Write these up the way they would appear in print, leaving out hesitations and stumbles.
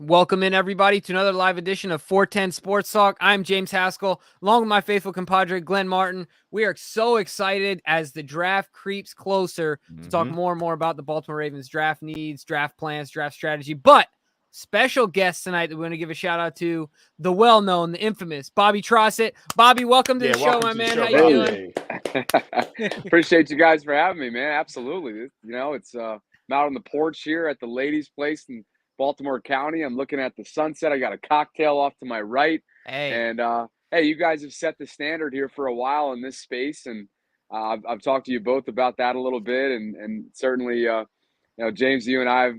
Welcome in, everybody, to another live edition of 410 Sports Talk. I'm James Haskell, along with my faithful compadre, Glenn Martin. We are so excited as the draft creeps closer to talk more and more about the Baltimore Ravens draft needs, draft plans, draft strategy. But special guest tonight that we're going to give a shout-out to, the well-known, the infamous Bobby Trosset. Bobby, welcome to the show, my man. How you doing? Appreciate you guys for having me, man. Absolutely. It's I'm out on the porch here at the ladies' place in Baltimore County. I'm looking at the sunset. I got a cocktail off to my right. And hey, you guys have set the standard here for a while in this space, and I've talked to you both about that a little bit, and certainly, James, you and I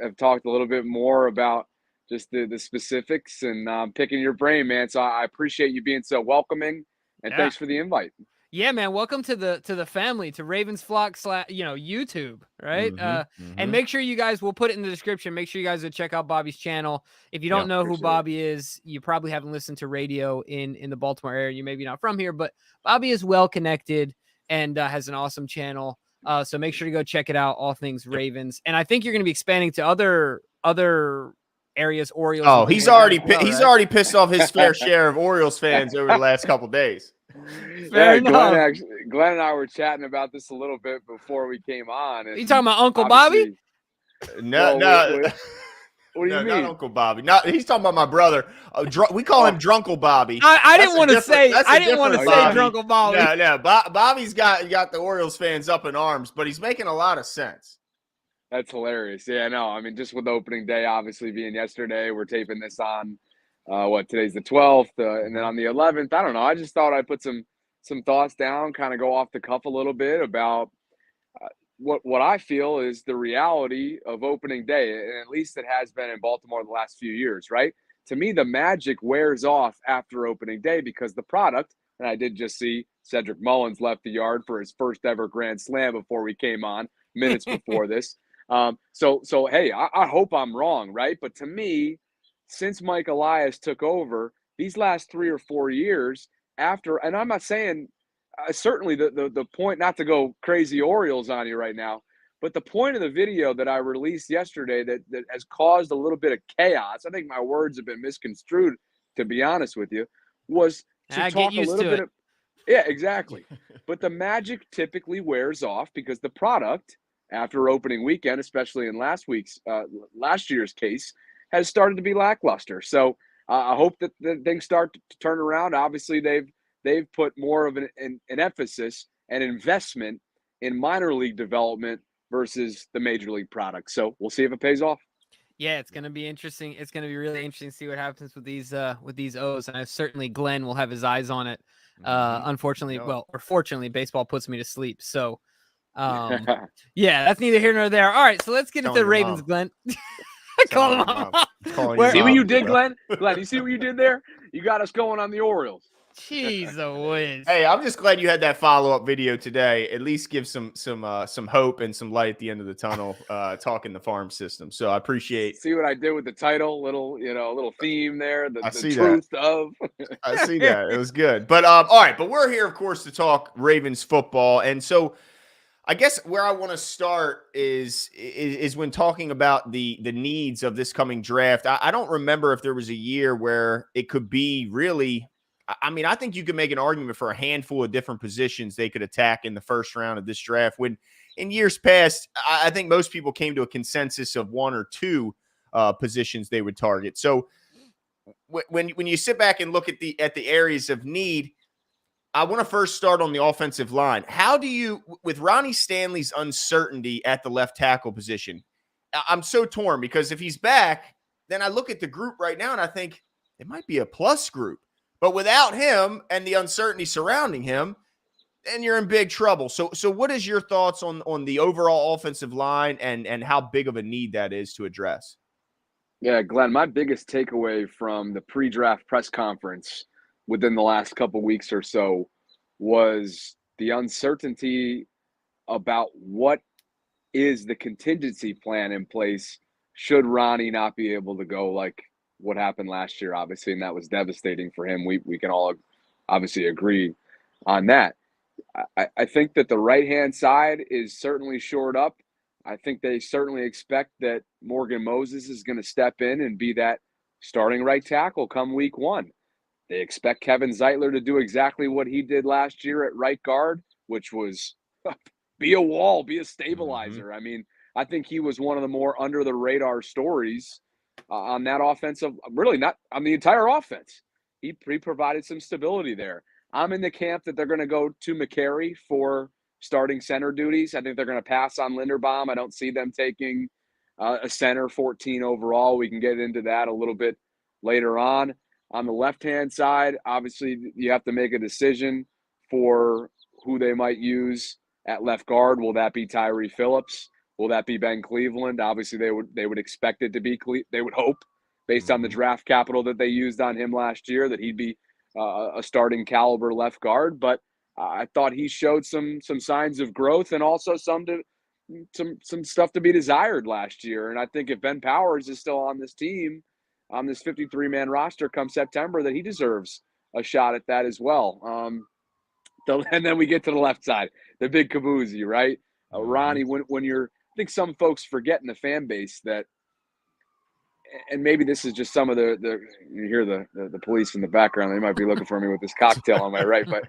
have talked a little bit more about just the specifics and picking your brain, man. So I appreciate you being so welcoming, and thanks for the invite. Yeah, man. Welcome to the family, to Ravens Flock YouTube, right? And make sure you guys, we'll put it in the description. Make sure you guys go check out Bobby's channel. If you don't know who Bobby is, you probably haven't listened to radio in the Baltimore area. You may be not from here, but Bobby is well connected and has an awesome channel. So make sure to go check it out. All things Ravens, and I think you're going to be expanding to other areas. Orioles. Oh, he's already pissed off his fair share of Orioles fans over the last couple days. Glenn and I were chatting about this a little bit before we came on. You talking about Uncle Bobby? No. What do you mean? Not Uncle Bobby. No, he's talking about my brother. We call him Drunkle Bobby. I didn't want to say Drunkle Bobby. No. Bobby's got the Orioles fans up in arms, but he's making a lot of sense. That's hilarious. Yeah, no, I mean, just with opening day obviously being yesterday, we're taping this on today's the 12th, and then on the 11th, I don't know. I just thought I'd put some thoughts down, kind of go off the cuff a little bit about what I feel is the reality of opening day, and at least it has been in Baltimore the last few years, right? To me, the magic wears off after opening day because the product, and I did just see Cedric Mullins left the yard for his first ever grand slam before we came on, minutes before this. So hey, I hope I'm wrong, right? But to me, since Mike Elias took over these last 3 or 4 years after, and I'm not saying certainly the point, not to go crazy Orioles on you right now, but the point of the video that I released yesterday that has caused a little bit of chaos, I think my words have been misconstrued, to be honest with you, was to talk a little bit of, yeah, exactly. But the magic typically wears off because the product after opening weekend, especially in last year's case, has started to be lackluster. So I hope that things start to turn around. Obviously, they've put more of an emphasis and investment in minor league development versus the major league product. So we'll see if it pays off. Yeah, it's going to be interesting. It's going to be really interesting to see what happens with these O's. And certainly Glenn will have his eyes on it. Unfortunately, or fortunately, baseball puts me to sleep. So, yeah, that's neither here nor there. All right, so let's get into the Ravens, Glenn. Call him up. See what you did, Glenn? Glenn, you see what you did there? You got us going on the Orioles. Jeez whiz. Hey, I'm just glad you had that follow-up video today. At least give some hope and some light at the end of the tunnel, talking the farm system. So I appreciate. See what I did with the title, little theme there. The truth of. I see that. It was good. But all right, but we're here, of course, to talk Ravens football, and so I guess where I want to start is when talking about the needs of this coming draft. I don't remember if there was a year where it could be really. I mean, I think you could make an argument for a handful of different positions they could attack in the first round of this draft. When in years past, I think most people came to a consensus of 1 or 2 positions they would target. So when you sit back and look at the areas of need, I want to first start on the offensive line. How do you, with Ronnie Stanley's uncertainty at the left tackle position, I'm so torn because if he's back, then I look at the group right now and I think it might be a plus group. But without him and the uncertainty surrounding him, then you're in big trouble. So what is your thoughts on the overall offensive line and how big of a need that is to address? Yeah, Glenn, my biggest takeaway from the pre-draft press conference within the last couple weeks or so was the uncertainty about what is the contingency plan in place should Ronnie not be able to go like what happened last year, obviously, and that was devastating for him. We can all obviously agree on that. I think that the right-hand side is certainly shored up. I think they certainly expect that Morgan Moses is going to step in and be that starting right tackle come week 1. They expect Kevin Zeitler to do exactly what he did last year at right guard, which was be a wall, be a stabilizer. I mean, I think he was one of the more under the radar stories on that offensive, really not on the entire offense. He provided some stability there. I'm in the camp that they're going to go to McCary for starting center duties. I think they're going to pass on Linderbaum. I don't see them taking a center 14 overall. We can get into that a little bit later on. On the left-hand side, obviously, you have to make a decision for who they might use at left guard. Will that be Tyree Phillips? Will that be Ben Cleveland? Obviously, they would expect it to be. They would hope, based on the draft capital that they used on him last year, that he'd be a starting caliber left guard. But I thought he showed some signs of growth and also some stuff to be desired last year. And I think if Ben Powers is still on this team, on this 53-man roster come September, that he deserves a shot at that as well. And then we get to the left side, the big Kabuzi, right? Ronnie, when you're – I think some folks forget in the fan base that – and maybe this is just some of the you hear the police in the background. They might be looking for me with this cocktail on my right. But,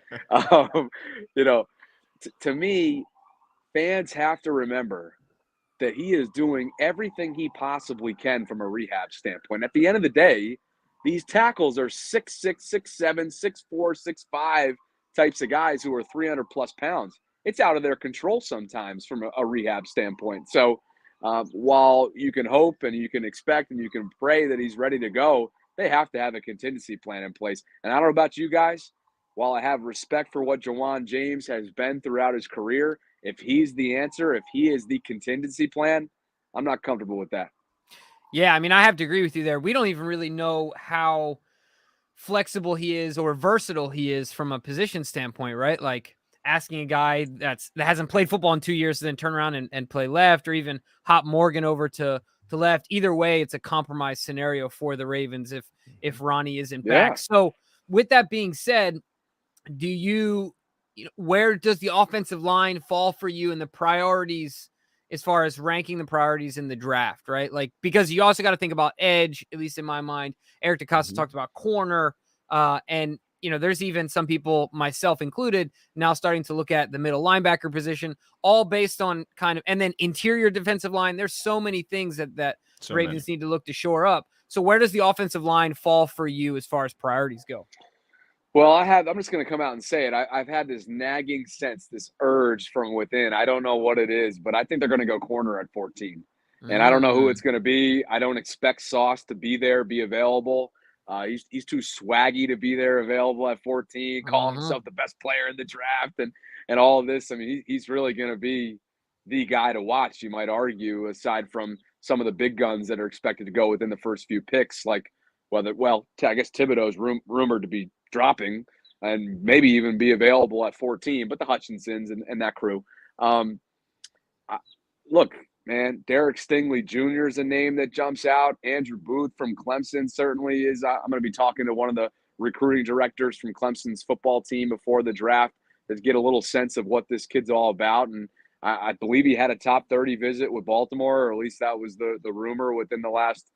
to me, fans have to remember that he is doing everything he possibly can from a rehab standpoint. At the end of the day, these tackles are 6'6", 6'7", 6'4", 6'5", types of guys who are 300-plus pounds. It's out of their control sometimes from a rehab standpoint. So while you can hope and you can expect and you can pray that he's ready to go, they have to have a contingency plan in place. And I don't know about you guys, while I have respect for what Jawan James has been throughout his career, if he's the answer, if he is the contingency plan, I'm not comfortable with that. Yeah, I mean, I have to agree with you there. We don't even really know how flexible he is or versatile he is from a position standpoint, right? Like asking a guy that hasn't played football in 2 years to then turn around and play left, or even hop Morgan over to left. Either way, it's a compromise scenario for the Ravens if Ronnie isn't back. So with that being said, where does the offensive line fall for you in the priorities as far as ranking the priorities in the draft, right? Like, because you also got to think about edge, at least in my mind. Eric DeCosta talked about corner, and there's even some people, myself included, now starting to look at the middle linebacker position, all based on and then interior defensive line. There's so many things that Ravens need to look to shore up. So where does the offensive line fall for you as far as priorities go? Well, I'm just going to come out and say it. I've had this nagging sense, this urge from within. I don't know what it is, but I think they're going to go corner at 14. And I don't know who it's going to be. I don't expect Sauce to be available. He's too swaggy to be there available at 14, calling himself the best player in the draft and all of this. I mean, he's really going to be the guy to watch, you might argue, aside from some of the big guns that are expected to go within the first few picks, like I guess Thibodeau's rumored to be dropping and maybe even be available at 14, but the Hutchinsons and that crew. Look, man, Derek Stingley Jr. is a name that jumps out. Andrew Booth from Clemson certainly is. I'm going to be talking to one of the recruiting directors from Clemson's football team before the draft to get a little sense of what this kid's all about. And I believe he had a top 30 visit with Baltimore, or at least that was the rumor within the last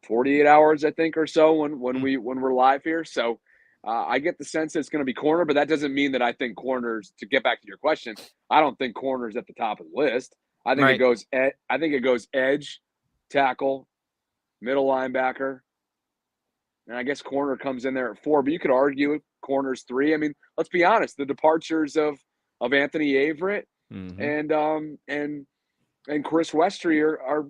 48 hours, I think, or so when we're live here. So I get the sense it's going to be corner, but that doesn't mean that I think corners, to get back to your question, I don't think corners at the top of the list. I think it goes edge, tackle, middle linebacker, and I guess corner comes in there at 4, but you could argue corner's 3. I mean, let's be honest, the departures of Anthony Averett and Chris Westry are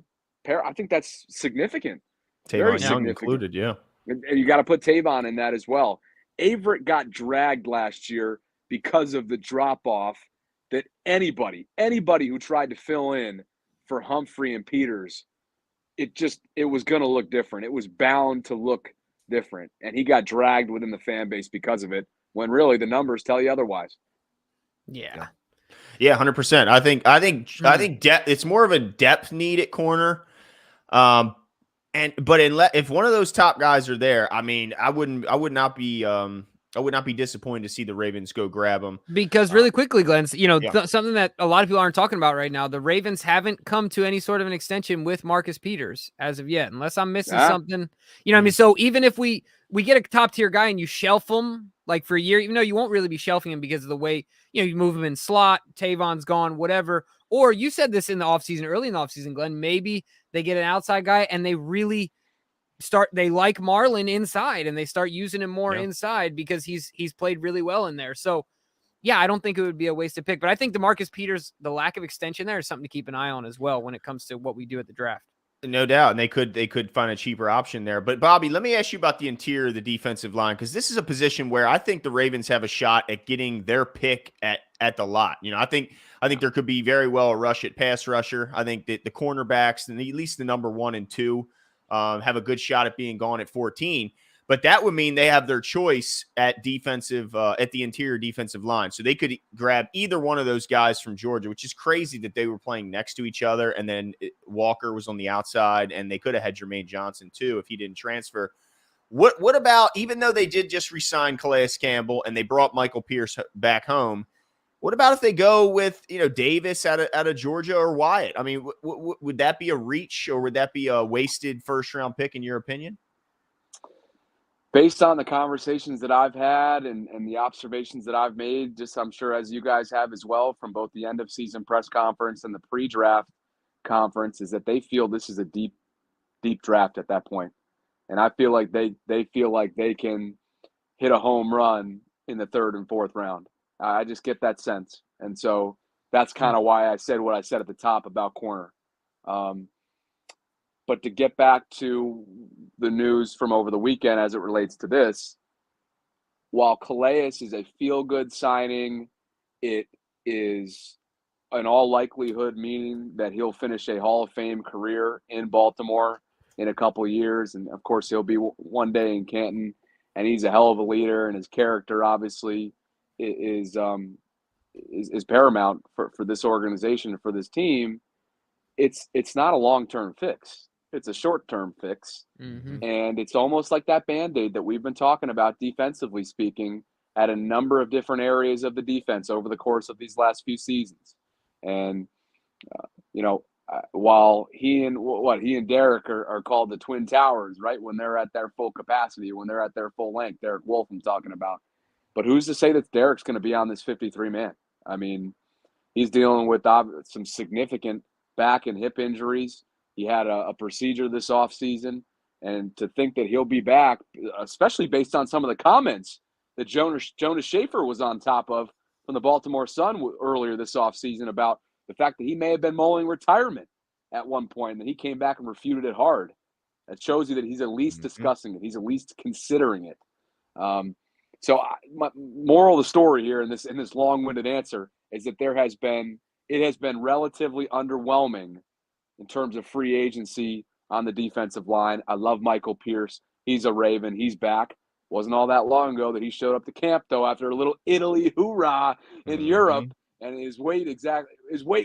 I think that's significant. Tavon Young included, yeah. And you got to put Tavon in that as well. Averett got dragged last year because of the drop-off that anybody who tried to fill in for Humphrey and Peters, it was going to look different. It was bound to look different. And he got dragged within the fan base because of it, when really the numbers tell you otherwise. Yeah. Yeah, 100%. I think depth, it's more of a depth need at corner. If one of those top guys are there, I mean, I would not be I would not be disappointed to see the Ravens go grab him. Because really quickly, Glenn, Yeah. something that a lot of people aren't talking about right now, the Ravens haven't come to any sort of an extension with Marcus Peters as of yet, unless I'm missing something. You know what I mean? So even if we get a top tier guy and you shelf him like for a year, even though you won't really be shelving him because of the way, you move him in slot, Tavon's gone, whatever. Or you said this in the offseason, early in the offseason, Glenn, maybe they get an outside guy and they really they like Marlon inside and they start using him more inside because he's played really well in there. So yeah, I don't think it would be a wasted pick, but I think DeMarcus Peters, the lack of extension there is something to keep an eye on as well when it comes to what we do at the draft. No doubt. And they could find a cheaper option there. But Bobby, let me ask you about the interior of the defensive line, because this is a position where I think the Ravens have a shot at getting their pick at the lot. I think there could be very well a rush at pass rusher. I think that the cornerbacks, and at least the number 1 and 2, have a good shot at being gone at 14. But that would mean they have their choice at the interior defensive line. So they could grab either one of those guys from Georgia, which is crazy that they were playing next to each other. And then Walker was on the outside, and they could have had Jermaine Johnson too if he didn't transfer. What about, even though they did just re-sign Calais Campbell and they brought Michael Pierce back home, what about if they go with, Davis out of Georgia or Wyatt? I mean, would that be a reach, or would that be a wasted first-round pick in your opinion? Based on the conversations that I've had and the observations that I've made, just I'm sure as you guys have as well, from both the end of season press conference and the pre-draft conference, is that they feel this is a deep draft at that point. And I feel like they feel like they can hit a home run in the 3rd and 4th round. I just get that sense. And so that's kind of why I said what I said at the top about corner. But to get back to the news from over the weekend as it relates to this, while Calais is a feel-good signing, it is in all likelihood meaning that he'll finish a Hall of Fame career in Baltimore in a couple of years. And, of course, he'll be one day in Canton. And he's a hell of a leader, and his character obviously is paramount for this organization and for this team. It's not a long-term fix. It's a short-term fix. Mm-hmm. And it's almost like that Band-Aid that we've been talking about defensively speaking at a number of different areas of the defense over the course of these last few seasons. And, while he and Derek are called the Twin Towers, right? When they're at their full capacity, when they're at their full length, Derek Wolfe I'm talking about. But who's to say that Derek's going to be on this 53-man? I mean, he's dealing with some significant back and hip injuries. He had a procedure this offseason. And to think that he'll be back, especially based on some of the comments that Jonas Schaefer was on top of from the Baltimore Sun earlier this offseason about the fact that he may have been mulling retirement at one point, and then he came back and refuted it hard. That shows you that he's at least discussing it. He's at least considering it. My moral of the story here in this long-winded answer is that it has been relatively underwhelming in terms of free agency on the defensive line. I love Michael Pierce. He's a Raven. He's back. Wasn't all that long ago that he showed up to camp, though, after a little Italy hoorah in Europe, and his weight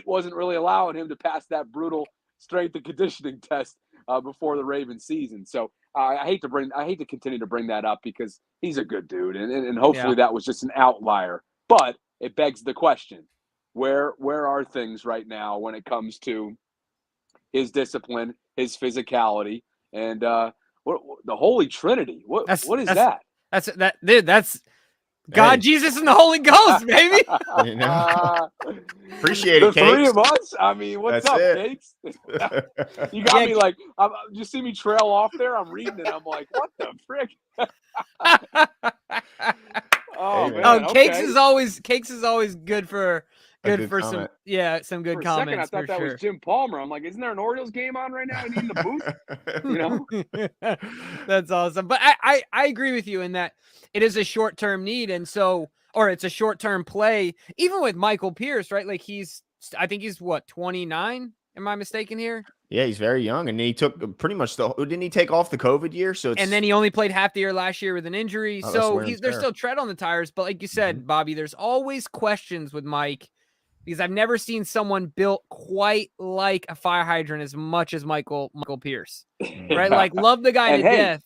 wasn't really allowing him to pass that brutal strength and conditioning test before the Ravens season. So I hate to continue to bring that up because he's a good dude, and hopefully that was just an outlier. But it begs the question: where are things right now when it comes to his discipline, his physicality, and the Holy Trinity? What is that? That's God, Jesus, and the Holy Ghost, baby. Appreciate the it, Cakes. three of us. I mean, what's up, Cakes? You got me like, you see me trail off there. I'm reading it. I'm like, what the frick? Cakes is always good for comment. some good for comments. A second, I thought that was Jim Palmer. I'm like, isn't there an Orioles game on right now? I need in the booth. That's awesome. But I agree with you in that it is a short-term need, it's a short-term play. Even with Michael Pierce, right? Like I think he's what, 29? Am I mistaken here? Yeah, he's very young, and he took pretty much didn't he take off the COVID year? And then he only played half the year last year with an injury. So there's still tread on the tires. But like you said, Bobby, there's always questions with Mike because I've never seen someone built quite like a fire hydrant as much as Michael Pierce. Right? Like, love the guy to death.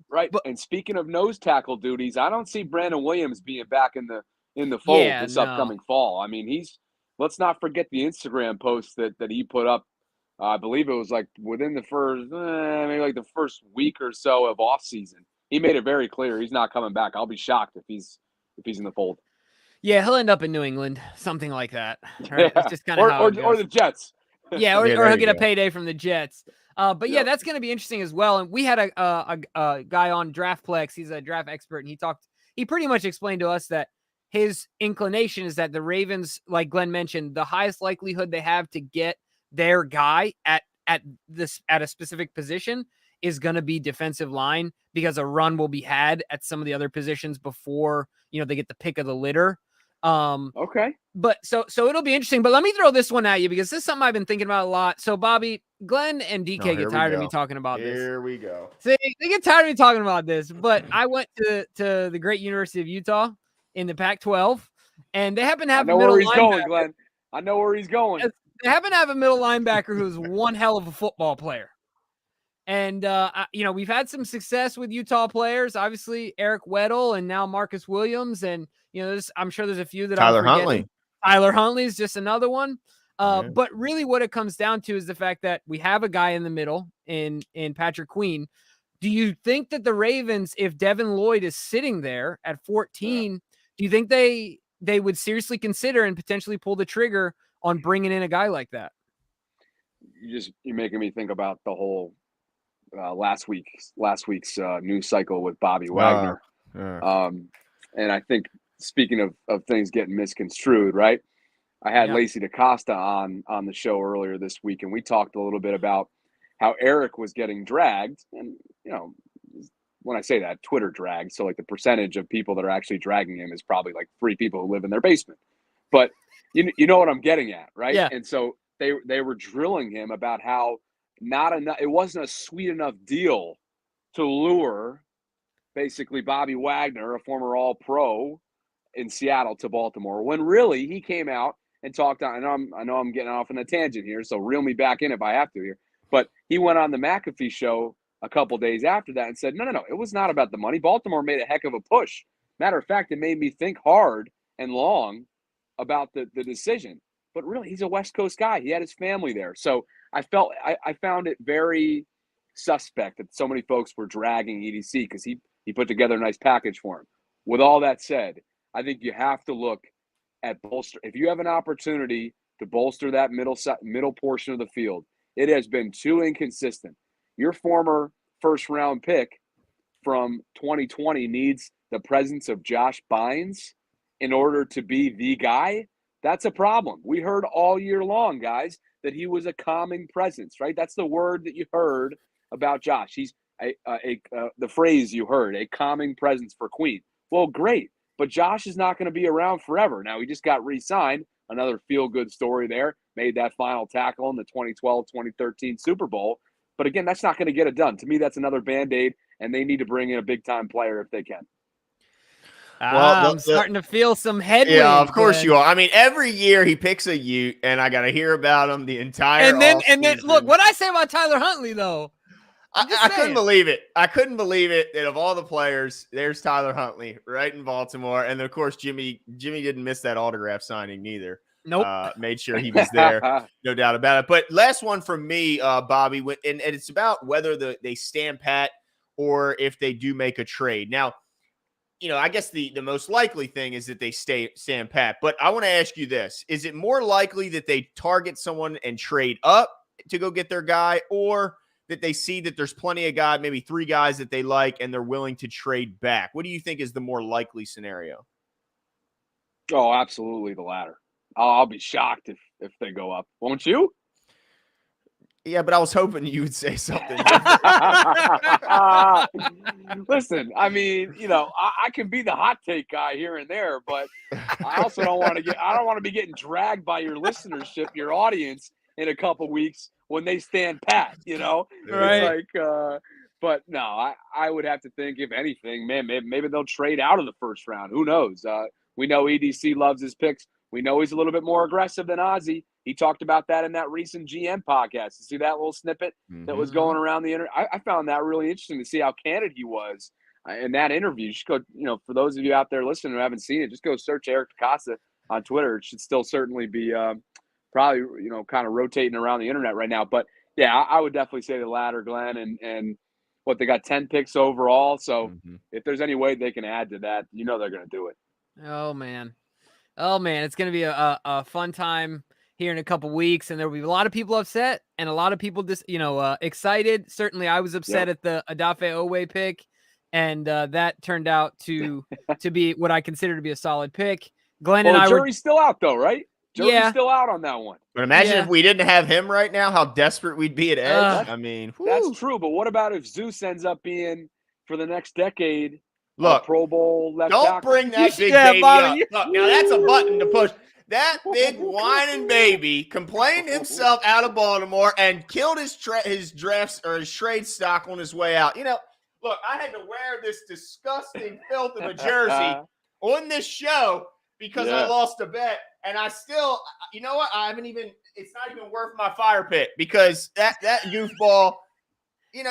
Right. But, and speaking of nose tackle duties, I don't see Brandon Williams being back in the fold this upcoming fall. I mean, let's not forget the Instagram post that he put up. I believe it was like within the first, maybe like the first week or so of off season. He made it very clear he's not coming back. I'll be shocked if he's in the fold. Yeah, he'll end up in New England, something like that. Right? That's just kind of how or it goes. Or the Jets. Yeah, or he'll get a payday from the Jets. But yeah, Yep. that's going to be interesting as well. And we had a guy on DraftPlex. He's a draft expert, and he pretty much explained to us that his inclination is that the Ravens, like Glenn mentioned, the highest likelihood they have to get their guy at a specific position is going to be defensive line, because a run will be had at some of the other positions before, they get the pick of the litter. Okay. But so it'll be interesting. But let me throw this one at you, because this is something I've been thinking about a lot. So Bobby, Glenn, and DK get tired of me talking about this. Here we go. They get tired of me talking about this. But I went to the great University of Utah in the Pac-12, and they happen to have a middle linebacker. Going, Glenn. I know where he's going. They happen to have a middle linebacker who's one hell of a football player. And, we've had some success with Utah players, obviously Eric Weddle and now Marcus Williams. And, I'm sure there's a few that Tyler Huntley. Tyler Huntley is just another one. But really what it comes down to is the fact that we have a guy in the middle in Patrick Queen. Do you think that the Ravens, if Devin Lloyd is sitting there at 14, do you think they would seriously consider and potentially pull the trigger on bringing in a guy like that? You're making me think about the whole last week's news cycle with Bobby Wagner. And I think, speaking of things getting misconstrued, right? I had Lacey DaCosta on the show earlier this week, and we talked a little bit about how Eric was getting dragged. And, when I say that, Twitter dragged. So like the percentage of people that are actually dragging him is probably like 3 people who live in their basement. But you know what I'm getting at, right? Yeah. And so they were drilling him about how it wasn't a sweet enough deal to lure basically Bobby Wagner, a former All-Pro in Seattle, to Baltimore, when really he came out and talked on. I know I'm getting off on a tangent here, so reel me back in if I have to here. But he went on the McAfee show a couple days after that and said, no, it was not about the money. Baltimore made a heck of a push. Matter of fact, it made me think hard and long about the decision. But really, he's a West Coast guy. He had his family there. So I found it very suspect that so many folks were dragging EDC because he put together a nice package for him. With all that said, I think you have to look at bolster. If you have an opportunity to bolster that middle portion of the field, it has been too inconsistent. Your former first-round pick from 2020 needs the presence of Josh Bynes in order to be the guy. That's a problem. We heard all year long, guys, that he was a calming presence, right? That's the word that you heard about Josh. He's the phrase you heard, a calming presence for Queen. Well, great, but Josh is not going to be around forever. Now, he just got re-signed. Another feel-good story there. Made that final tackle in the 2012-2013 Super Bowl. But again, that's not going to get it done. To me, that's another Band-Aid, and they need to bring in a big-time player if they can. Well, I'm starting to feel some headwinds. Yeah, of course you are. I mean, every year he picks a Ute, and I got to hear about him the entire and then look, what I say about Tyler Huntley, though. I couldn't believe it. I couldn't believe it that of all the players, there's Tyler Huntley right in Baltimore. And, of course, Jimmy didn't miss that autograph signing neither. Nope. Made sure he was there. No doubt about it. But last one from me, Bobby, and it's about whether they stand pat or if they do make a trade. Now, I guess the most likely thing is that they stand pat. But I want to ask you this. Is it more likely that they target someone and trade up to go get their guy, or that they see that there's plenty of guys, maybe 3 guys that they like, and they're willing to trade back? What do you think is the more likely scenario? Oh, absolutely the latter. I'll be shocked if they go up. Won't you? Yeah, but I was hoping you would say something. Listen, I mean, I can be the hot take guy here and there, but I also don't want to be getting dragged by your listenership, your audience, in a couple weeks when they stand pat. Right? But no, I would have to think, if anything, man, maybe they'll trade out of the first round. Who knows? We know EDC loves his picks. We know he's a little bit more aggressive than Ozzie. He talked about that in that recent GM podcast. You see that little snippet that was going around the internet? I found that really interesting to see how candid he was in that interview. You should go, for those of you out there listening who haven't seen it, just go search Eric DeCosta on Twitter. It should still certainly be probably, kind of rotating around the internet right now. But, yeah, I would definitely say the latter, Glenn. And what, they got 10 picks overall. So if there's any way they can add to that, they're going to do it. Oh, man. It's going to be a fun time here in a couple weeks, and there will be a lot of people upset and a lot of people just, excited. Certainly I was upset at the Odafe Owe pick, and that turned out to be what I consider to be a solid pick. Glenn and I jury's still out though, right? Jury's still out on that one. But imagine if we didn't have him right now, how desperate we'd be at edge. That's true. But what about if Zeus ends up being, for the next decade, look, Pro Bowl left don't tackle? Bring that big baby up. Look, now that's a button to push. That big whining baby complained himself out of Baltimore and killed his drafts or his trade stock on his way out. Look, I had to wear this disgusting filth of a jersey on this show because I lost a bet. And I still, what? It's not even worth my fire pit because that goofball,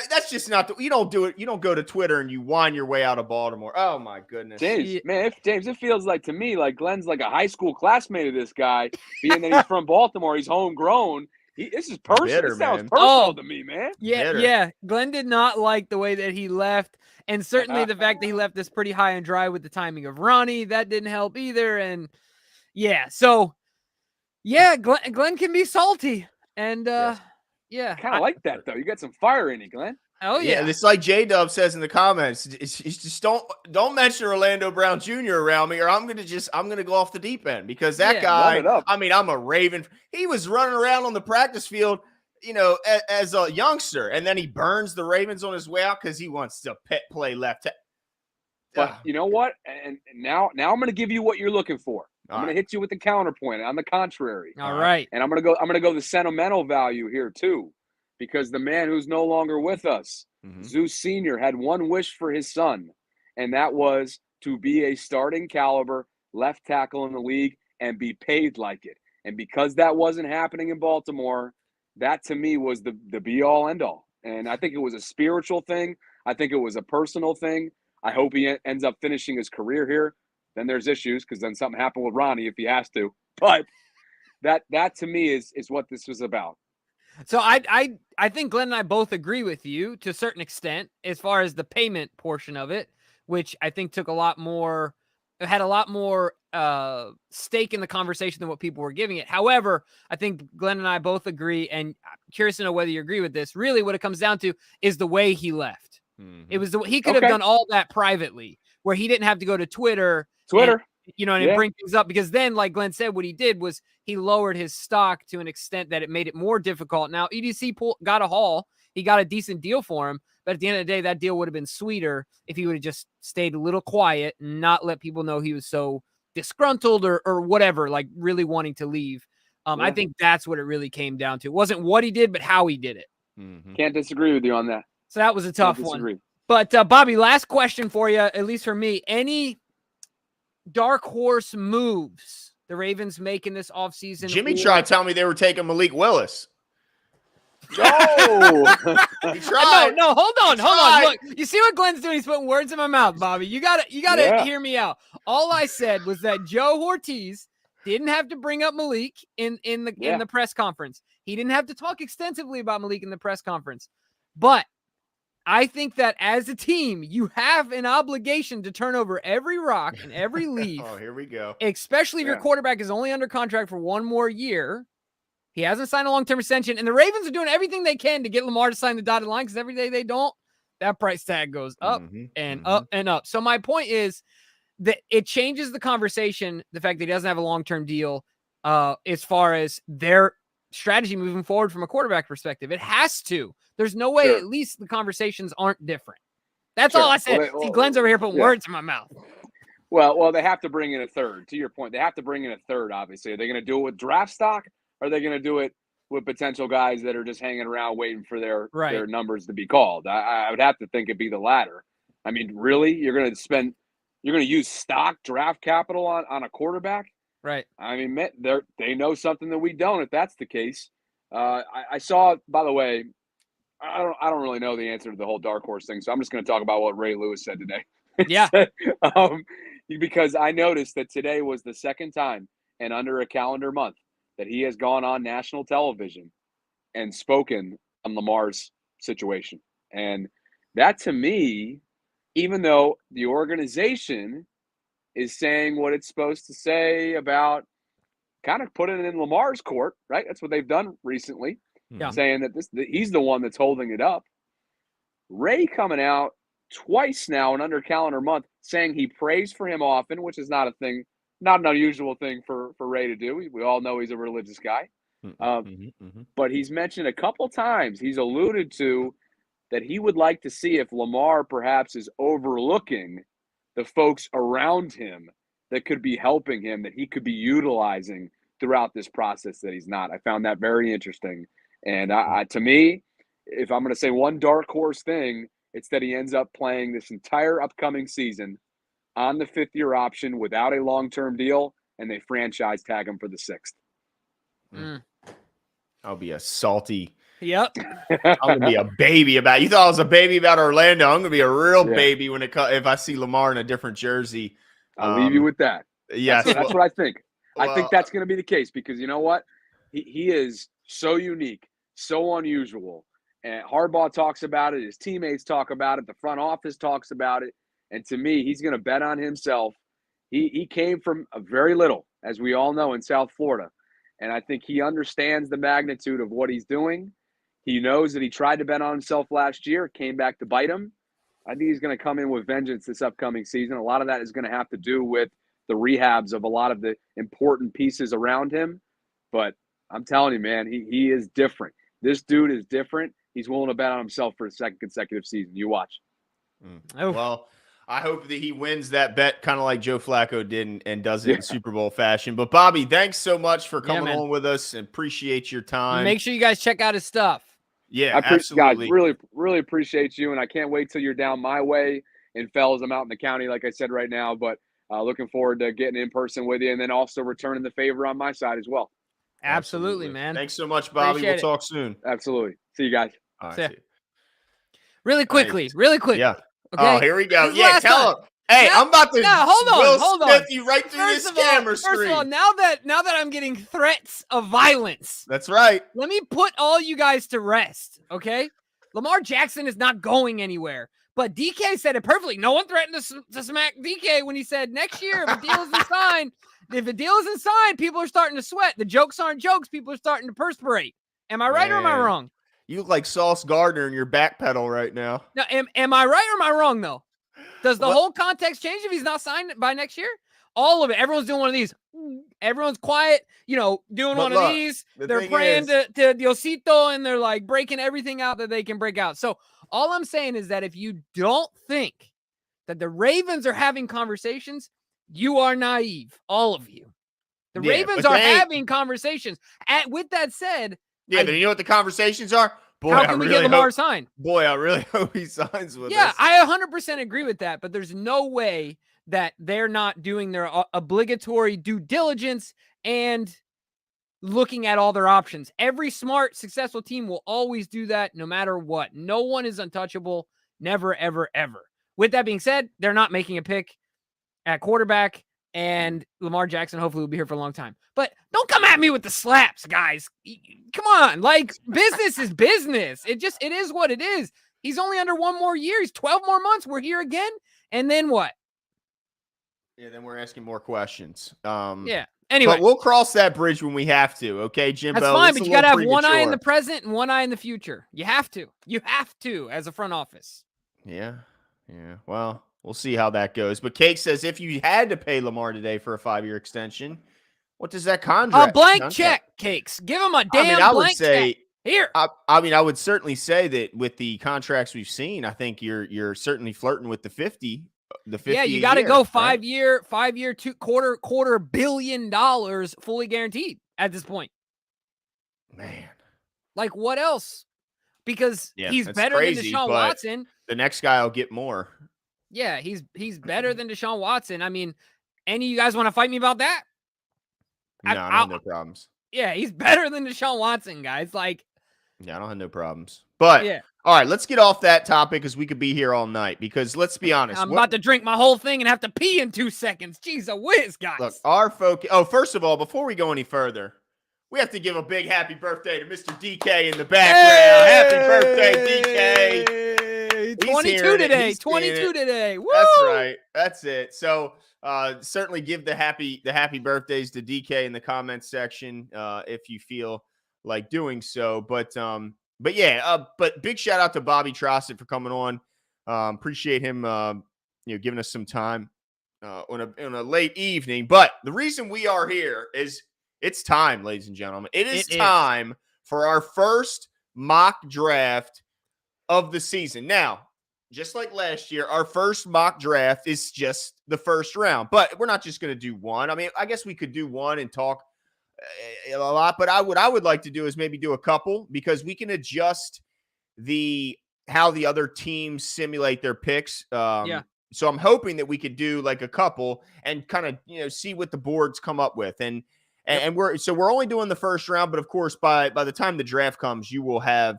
that's just not you don't do it. You don't go to Twitter and you whine your way out of Baltimore. Oh my goodness. James, it feels like to me, like Glenn's like a high school classmate of this guy, being that he's from Baltimore, he's homegrown. This is personal. Bitter, this sounds personal to me, man. Yeah. Glenn did not like the way that he left. And certainly the fact that he left this pretty high and dry with the timing of Ronnie, that didn't help either. And Glenn can be salty. And I kind of like that though. You got some fire in you, Glenn. Oh yeah. It's like J-Dub says in the comments. It's just don't mention Orlando Brown Jr. around me, or I'm gonna go off the deep end because that guy. I'm a Raven. He was running around on the practice field, as a youngster, and then he burns the Ravens on his way out because he wants to play left. But you know what? And now I'm gonna give you what you're looking for. I'm going to hit you with the counterpoint. On the contrary. All right. And I'm going to go the sentimental value here too, because the man who's no longer with us, Zeus Sr., had one wish for his son, and that was to be a starting caliber left tackle in the league and be paid like it. And because that wasn't happening in Baltimore, that to me was the be-all, end-all. And I think it was a spiritual thing. I think it was a personal thing. I hope he ends up finishing his career here. Then there's issues because then something happened with Ronnie if he has to. But that to me is what this was about. So I think Glenn and I both agree with you to a certain extent as far as the payment portion of it, which I think had a lot more stake in the conversation than what people were giving it. However, I think Glenn and I both agree, and I'm curious to know whether you agree with this. Really, what it comes down to is the way he left. It was he could have done all that privately, where he didn't have to go to Twitter, and bring things up, because then, like Glenn said, what he did was he lowered his stock to an extent that it made it more difficult. Now, EDC got a haul. He got a decent deal for him, but at the end of the day, that deal would have been sweeter if he would have just stayed a little quiet and not let people know he was so disgruntled or whatever, like really wanting to leave. I think that's what it really came down to. It wasn't what he did, but how he did it. Can't disagree with you on that. So that was a tough one. But Bobby, last question for you, at least for me. Any dark horse moves the Ravens make in this offseason? Jimmy tried to tell me they were taking Malik Willis. No, he tried. No, hold on. Look, you see what Glenn's doing? He's putting words in my mouth, Bobby. You gotta hear me out. All I said was that Joe Ortiz didn't have to bring up Malik in the press conference. He didn't have to talk extensively about Malik in the press conference. But I think that as a team, you have an obligation to turn over every rock and every leaf. Oh, here we go. Especially if your quarterback is only under contract for one more year. He hasn't signed a long-term extension, and the Ravens are doing everything they can to get Lamar to sign the dotted line, because every day they don't, that price tag goes up and up and up. So my point is that it changes the conversation, the fact that he doesn't have a long-term deal, as far as their strategy moving forward from a quarterback perspective. It has to. There's no way at least the conversations aren't different. That's all I said. See, Glenn's over here putting words in my mouth. Well, they have to bring in a third. To your point, they have to bring in a third, obviously. Are they going to do it with draft stock? Or are they going to do it with potential guys that are just hanging around waiting for their numbers to be called? I would have to think it'd be the latter. I mean, really? You're going to use stock draft capital on a quarterback? Right. I mean, they know something that we don't. If that's the case, I saw. By the way, I don't really know the answer to the whole dark horse thing, so I'm just going to talk about what Ray Lewis said today. Yeah. Because I noticed that today was the second time in under a calendar month that he has gone on national television and spoken on Lamar's situation. And that, to me, even though the organization is saying what it's supposed to say about kind of putting it in Lamar's court, right? That's what they've done recently, saying that he's the one that's holding it up. Ray coming out twice now in under calendar month saying he prays for him often, which is not an unusual thing for Ray to do. We all know he's a religious guy. But he's mentioned a couple times, he's alluded to that he would like to see if Lamar perhaps is overlooking the folks around him that could be helping him, that he could be utilizing throughout this process that he's not. I found that very interesting. And to me, if I'm going to say one dark horse thing, it's that he ends up playing this entire upcoming season on the fifth-year option without a long-term deal, and they franchise tag him for the sixth. I'll be a salty. Yep. I'm gonna be a baby about. You thought I was a baby about Orlando. I'm gonna be a real baby when if I see Lamar in a different jersey. I'll leave you with that. Yes, that's what I think. I think that's going to be the case because you know what? He is so unique, so unusual. And Harbaugh talks about it. His teammates talk about it. The front office talks about it. And to me, he's going to bet on himself. He came from a very little, as we all know, in South Florida. And I think he understands the magnitude of what he's doing. He knows that he tried to bet on himself last year, came back to bite him. I think he's going to come in with vengeance this upcoming season. A lot of that is going to have to do with the rehabs of a lot of the important pieces around him. But I'm telling you, man, he is different. This dude is different. He's willing to bet on himself for a second consecutive season. You watch. Well, I hope that he wins that bet kind of like Joe Flacco did and does it in Super Bowl fashion. But, Bobby, thanks so much for coming on with us and appreciate your time. Make sure you guys check out his stuff. Yeah, absolutely. Guys, really, really appreciate you, and I can't wait till you're down my way in Fells. I'm out in the county, like I said, right now, but looking forward to getting in person with you and then also returning the favor on my side as well. Absolutely, man. Thanks so much, Bobby. We'll talk soon. Absolutely. See you guys. All right. Really quickly. Yeah. Okay. Oh, here we go. Yeah, tell him. Hey, I'm about to hold on. you right through this camera screen. First of all, now that I'm getting threats of violence. That's right. Let me put all you guys to rest, okay? Lamar Jackson is not going anywhere. But DK said it perfectly. No one threatened to smack DK when he said next year if a deal isn't signed, people are starting to sweat. The jokes aren't jokes. People are starting to perspirate. Am I right or am I wrong? You look like Sauce Gardner in your back pedal right now. Now, am I right or am I wrong, though? Does the whole context change if he's not signed by next year? All of it. Everyone's doing one of these. Everyone's quiet, doing one of these. They're praying to Diosito, and they're like breaking everything out that they can break out. So all I'm saying is that if you don't think that the Ravens are having conversations, you are naive. All of you. The Ravens are having conversations. With that said, then you know what the conversations are? Boy, how can we get Lamar signed? Boy, I really hope he signs with us. Yeah, I 100% agree with that, but there's no way that they're not doing their obligatory due diligence and looking at all their options. Every smart, successful team will always do that no matter what. No one is untouchable. Never, ever, ever. With that being said, they're not making a pick at quarterback, and Lamar Jackson hopefully will be here for a long time. But don't come at me with the slaps, guys. Come on. Business is business. It is what it is. He's only under one more year. He's 12 more months. We're here again. And then what? Yeah, then we're asking more questions. Yeah. Anyway. But we'll cross that bridge when we have to. Okay, Jimbo? That's fine, but you got to have one eye in the present and one eye in the future. You have to. You have to as a front office. Yeah. Yeah. Well, we'll see how that goes. But Cake says if you had to pay Lamar today for a 5-year extension, what does that contract? A blank check, Cakes. Give him a damn blank check. Here. I would certainly say that with the contracts we've seen, I think you're certainly flirting with the 50. Yeah, you got to go 5 year, $250 million fully guaranteed at this point. Man, what else? Because he's better than Deshaun Watson. The next guy will get more. Yeah, he's better than Deshaun Watson. I mean, any of you guys want to fight me about that? No, I don't have no problems. Yeah, he's better than Deshaun Watson, guys. Like, yeah, I don't have no problems. But yeah. All right, let's get off that topic because we could be here all night. Because let's be honest, I'm about to drink my whole thing and have to pee in 2 seconds. Jeez, a whiz, guys. Look, our focus. Oh, first of all, before we go any further, we have to give a big happy birthday to Mr. DK in the background. Happy birthday, DK! 22 today. 22 today. Woo! That's right. That's it. So certainly give the happy birthdays to DK in the comments section if you feel like doing so. But yeah, but big shout out to Bobby Trosset for coming on. Appreciate him giving us some time on a late evening. But the reason we are here is it's time, ladies and gentlemen. It is time for our first mock draft of the season. Now, just like last year, our first mock draft is just the first round. But we're not just going to do one. I mean, I guess we could do one and talk a lot. But what I would like to do is maybe do a couple because we can adjust how the other teams simulate their picks. So I'm hoping that we could do like a couple and kind of see what the boards come up with. And we're only doing the first round, but of course by the time the draft comes, you will have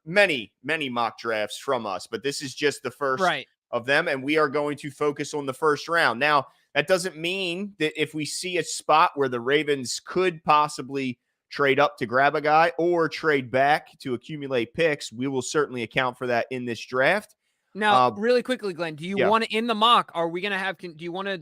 many mock drafts from us. But this is just the first of them, and we are going to focus on the first round. Now, that doesn't mean that if we see a spot where the Ravens could possibly trade up to grab a guy or trade back to accumulate picks, we will certainly account for that in this draft. Now, really quickly, Glenn, do you want to, in the mock, are we going to do you want to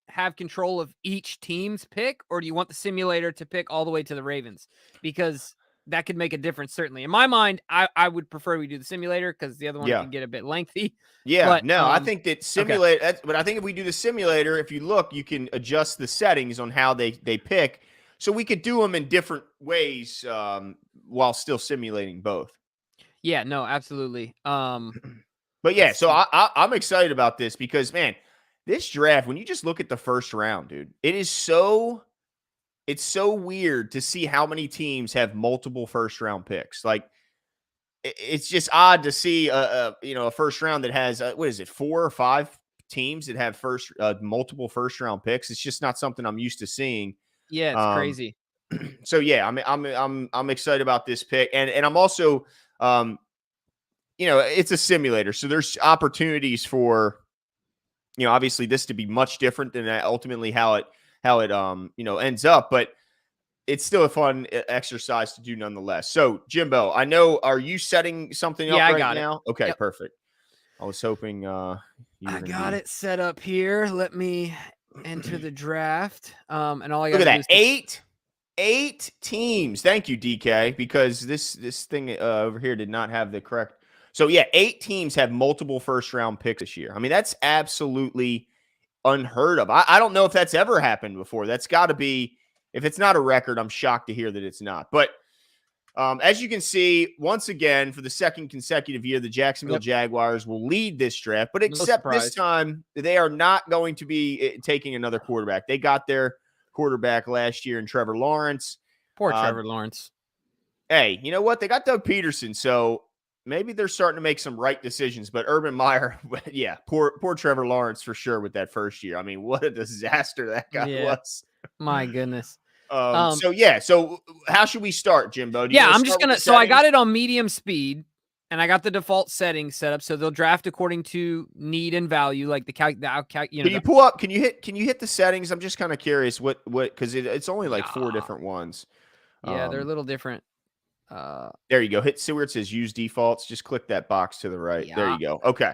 have control of each team's pick, or do you want the simulator to pick all the way to the Ravens? Because that could make a difference, certainly. In my mind, I would prefer we do the simulator because the other one can get a bit lengthy. Yeah, but, I think that but I think if we do the simulator, if you look, you can adjust the settings on how they pick. So we could do them in different ways while still simulating both. Yeah, no, absolutely. But yeah, so I'm excited about this because, man, this draft, when you just look at the first round, dude, it's so weird to see how many teams have multiple first round picks. Like, it's just odd to see a first round that has 4 or 5 teams that have multiple first round picks. It's just not something I'm used to seeing. Yeah, it's crazy. So yeah, I'm excited about this pick, and I'm also it's a simulator, so there's opportunities for obviously this to be much different than ultimately how it ends up, but it's still a fun exercise to do nonetheless. So Jimbo, I know, are you setting something up right now? Okay, yep. Perfect. I was hoping I got it set up here. Let me enter the draft. And all I got look at that. 8 teams. Thank you, DK, because this thing over here did not have the correct. So yeah, 8 teams have multiple first round picks this year. I mean, that's absolutely unheard of. I don't know if that's ever happened before. That's got to be, if it's not a record, I'm shocked to hear that it's not. But as you can see, once again, for the second consecutive year, the Jacksonville Jaguars will lead this draft. But except this time, they are not going to be taking another quarterback. They got their quarterback last year in Trevor Lawrence. Poor Trevor Lawrence. Hey, you know what? They got Doug Peterson, so maybe they're starting to make some right decisions. But Urban Meyer, yeah, poor Trevor Lawrence for sure with that first year. I mean, what a disaster that guy was. My goodness. So how should we start, Jimbo? I'm just going to, so I got it on medium speed and I got the default settings set up. So they'll draft according to need and value, like can you pull up, can you hit the settings? I'm just kind of curious what, cause it's only like 4 different ones. Yeah. They're a little different. There you go. See where it says use defaults. Just click that box to the right. Yeah. There you go. Okay.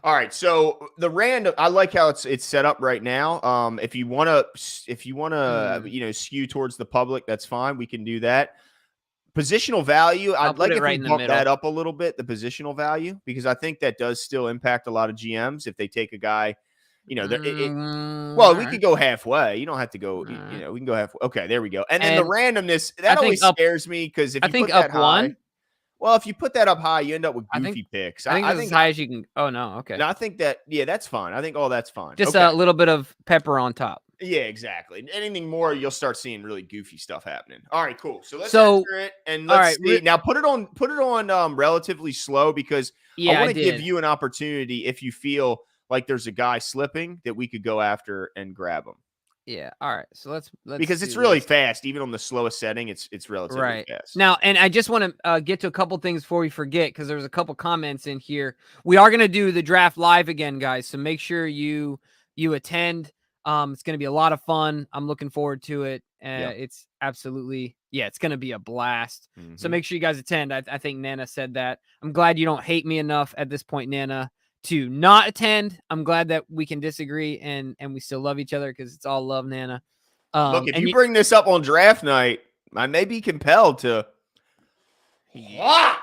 All right. So the random, I like how it's set up right now. If you want to, skew towards the public, that's fine. We can do that. Positional value. I'd like if we bump that up a little bit, the positional value, because I think that does still impact a lot of GMs if they take a guy, we could go halfway. You don't have to go, we can go halfway. Okay, there we go. And then the randomness, that always scares me because if you put that high, well, if you put that up high, you end up with goofy picks. I think that's as high as you can. Oh, no. Okay. No, I think that, that's fine. I think all that's fine. Just a little bit of pepper on top. Yeah, exactly. Anything more, you'll start seeing really goofy stuff happening. All right, cool. So let's enter it and let's see. Now put it on relatively slow because I want to give you an opportunity if you feel like there's a guy slipping that we could go after and grab him. Yeah. All right. So let's because it's really fast. Even on the slowest setting, it's relatively fast. Now, and I just want to get to a couple things before we forget, because there's a couple comments in here. We are going to do the draft live again, guys. So make sure you attend. It's going to be a lot of fun. I'm looking forward to it. It's absolutely, it's going to be a blast. So make sure you guys attend. I think Nana said that. I'm glad you don't hate me enough at this point, Nana, to not attend. I'm glad that we can disagree and we still love each other, because it's all love, Nana. Look, if you bring this up on draft night, I may be compelled to. Yeah.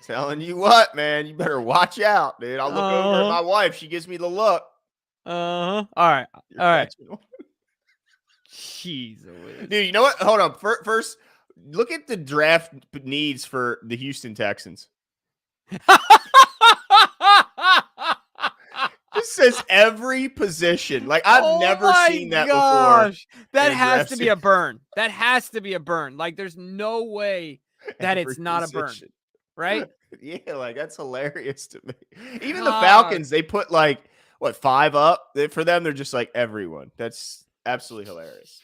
Telling you what, man, you better watch out, dude. I'll look over at my wife. She gives me the look. All right. Jeez, dude. You know what? Hold on. First, look at the draft needs for the Houston Texans. This says every position. Like, I've never seen that before. That has to be a burn. That has to be a burn. Like, there's no way that it's not a burn. Right? Yeah, like, that's hilarious to me. Even the Falcons, they put, like, 5 up? For them, they're just like everyone. That's absolutely hilarious.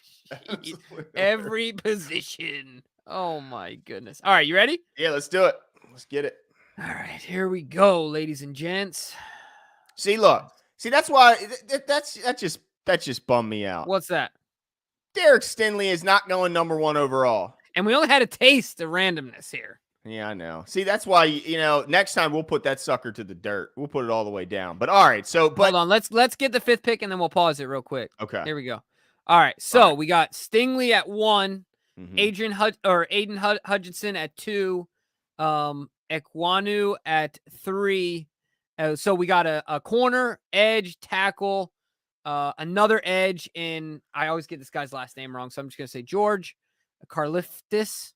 Every position. Oh, my goodness. All right, you ready? Yeah, let's do it. Let's get it. All right, here we go, ladies and gents. See, look. See, that's why that just bummed me out. What's that? Derek Stingley is not going number 1 overall. And we only had a taste of randomness here. Yeah, I know. See, that's why, next time we'll put that sucker to the dirt. We'll put it all the way down. But all right, so hold on, let's get the 5th pick and then we'll pause it real quick. Okay. Here we go. All right, so we got Stingley at 1, Aiden Hutchinson at 2, Ekwonu at 3. So we got a corner, edge, tackle, another edge in, I always get this guy's last name wrong, so I'm just going to say George Karlaftis,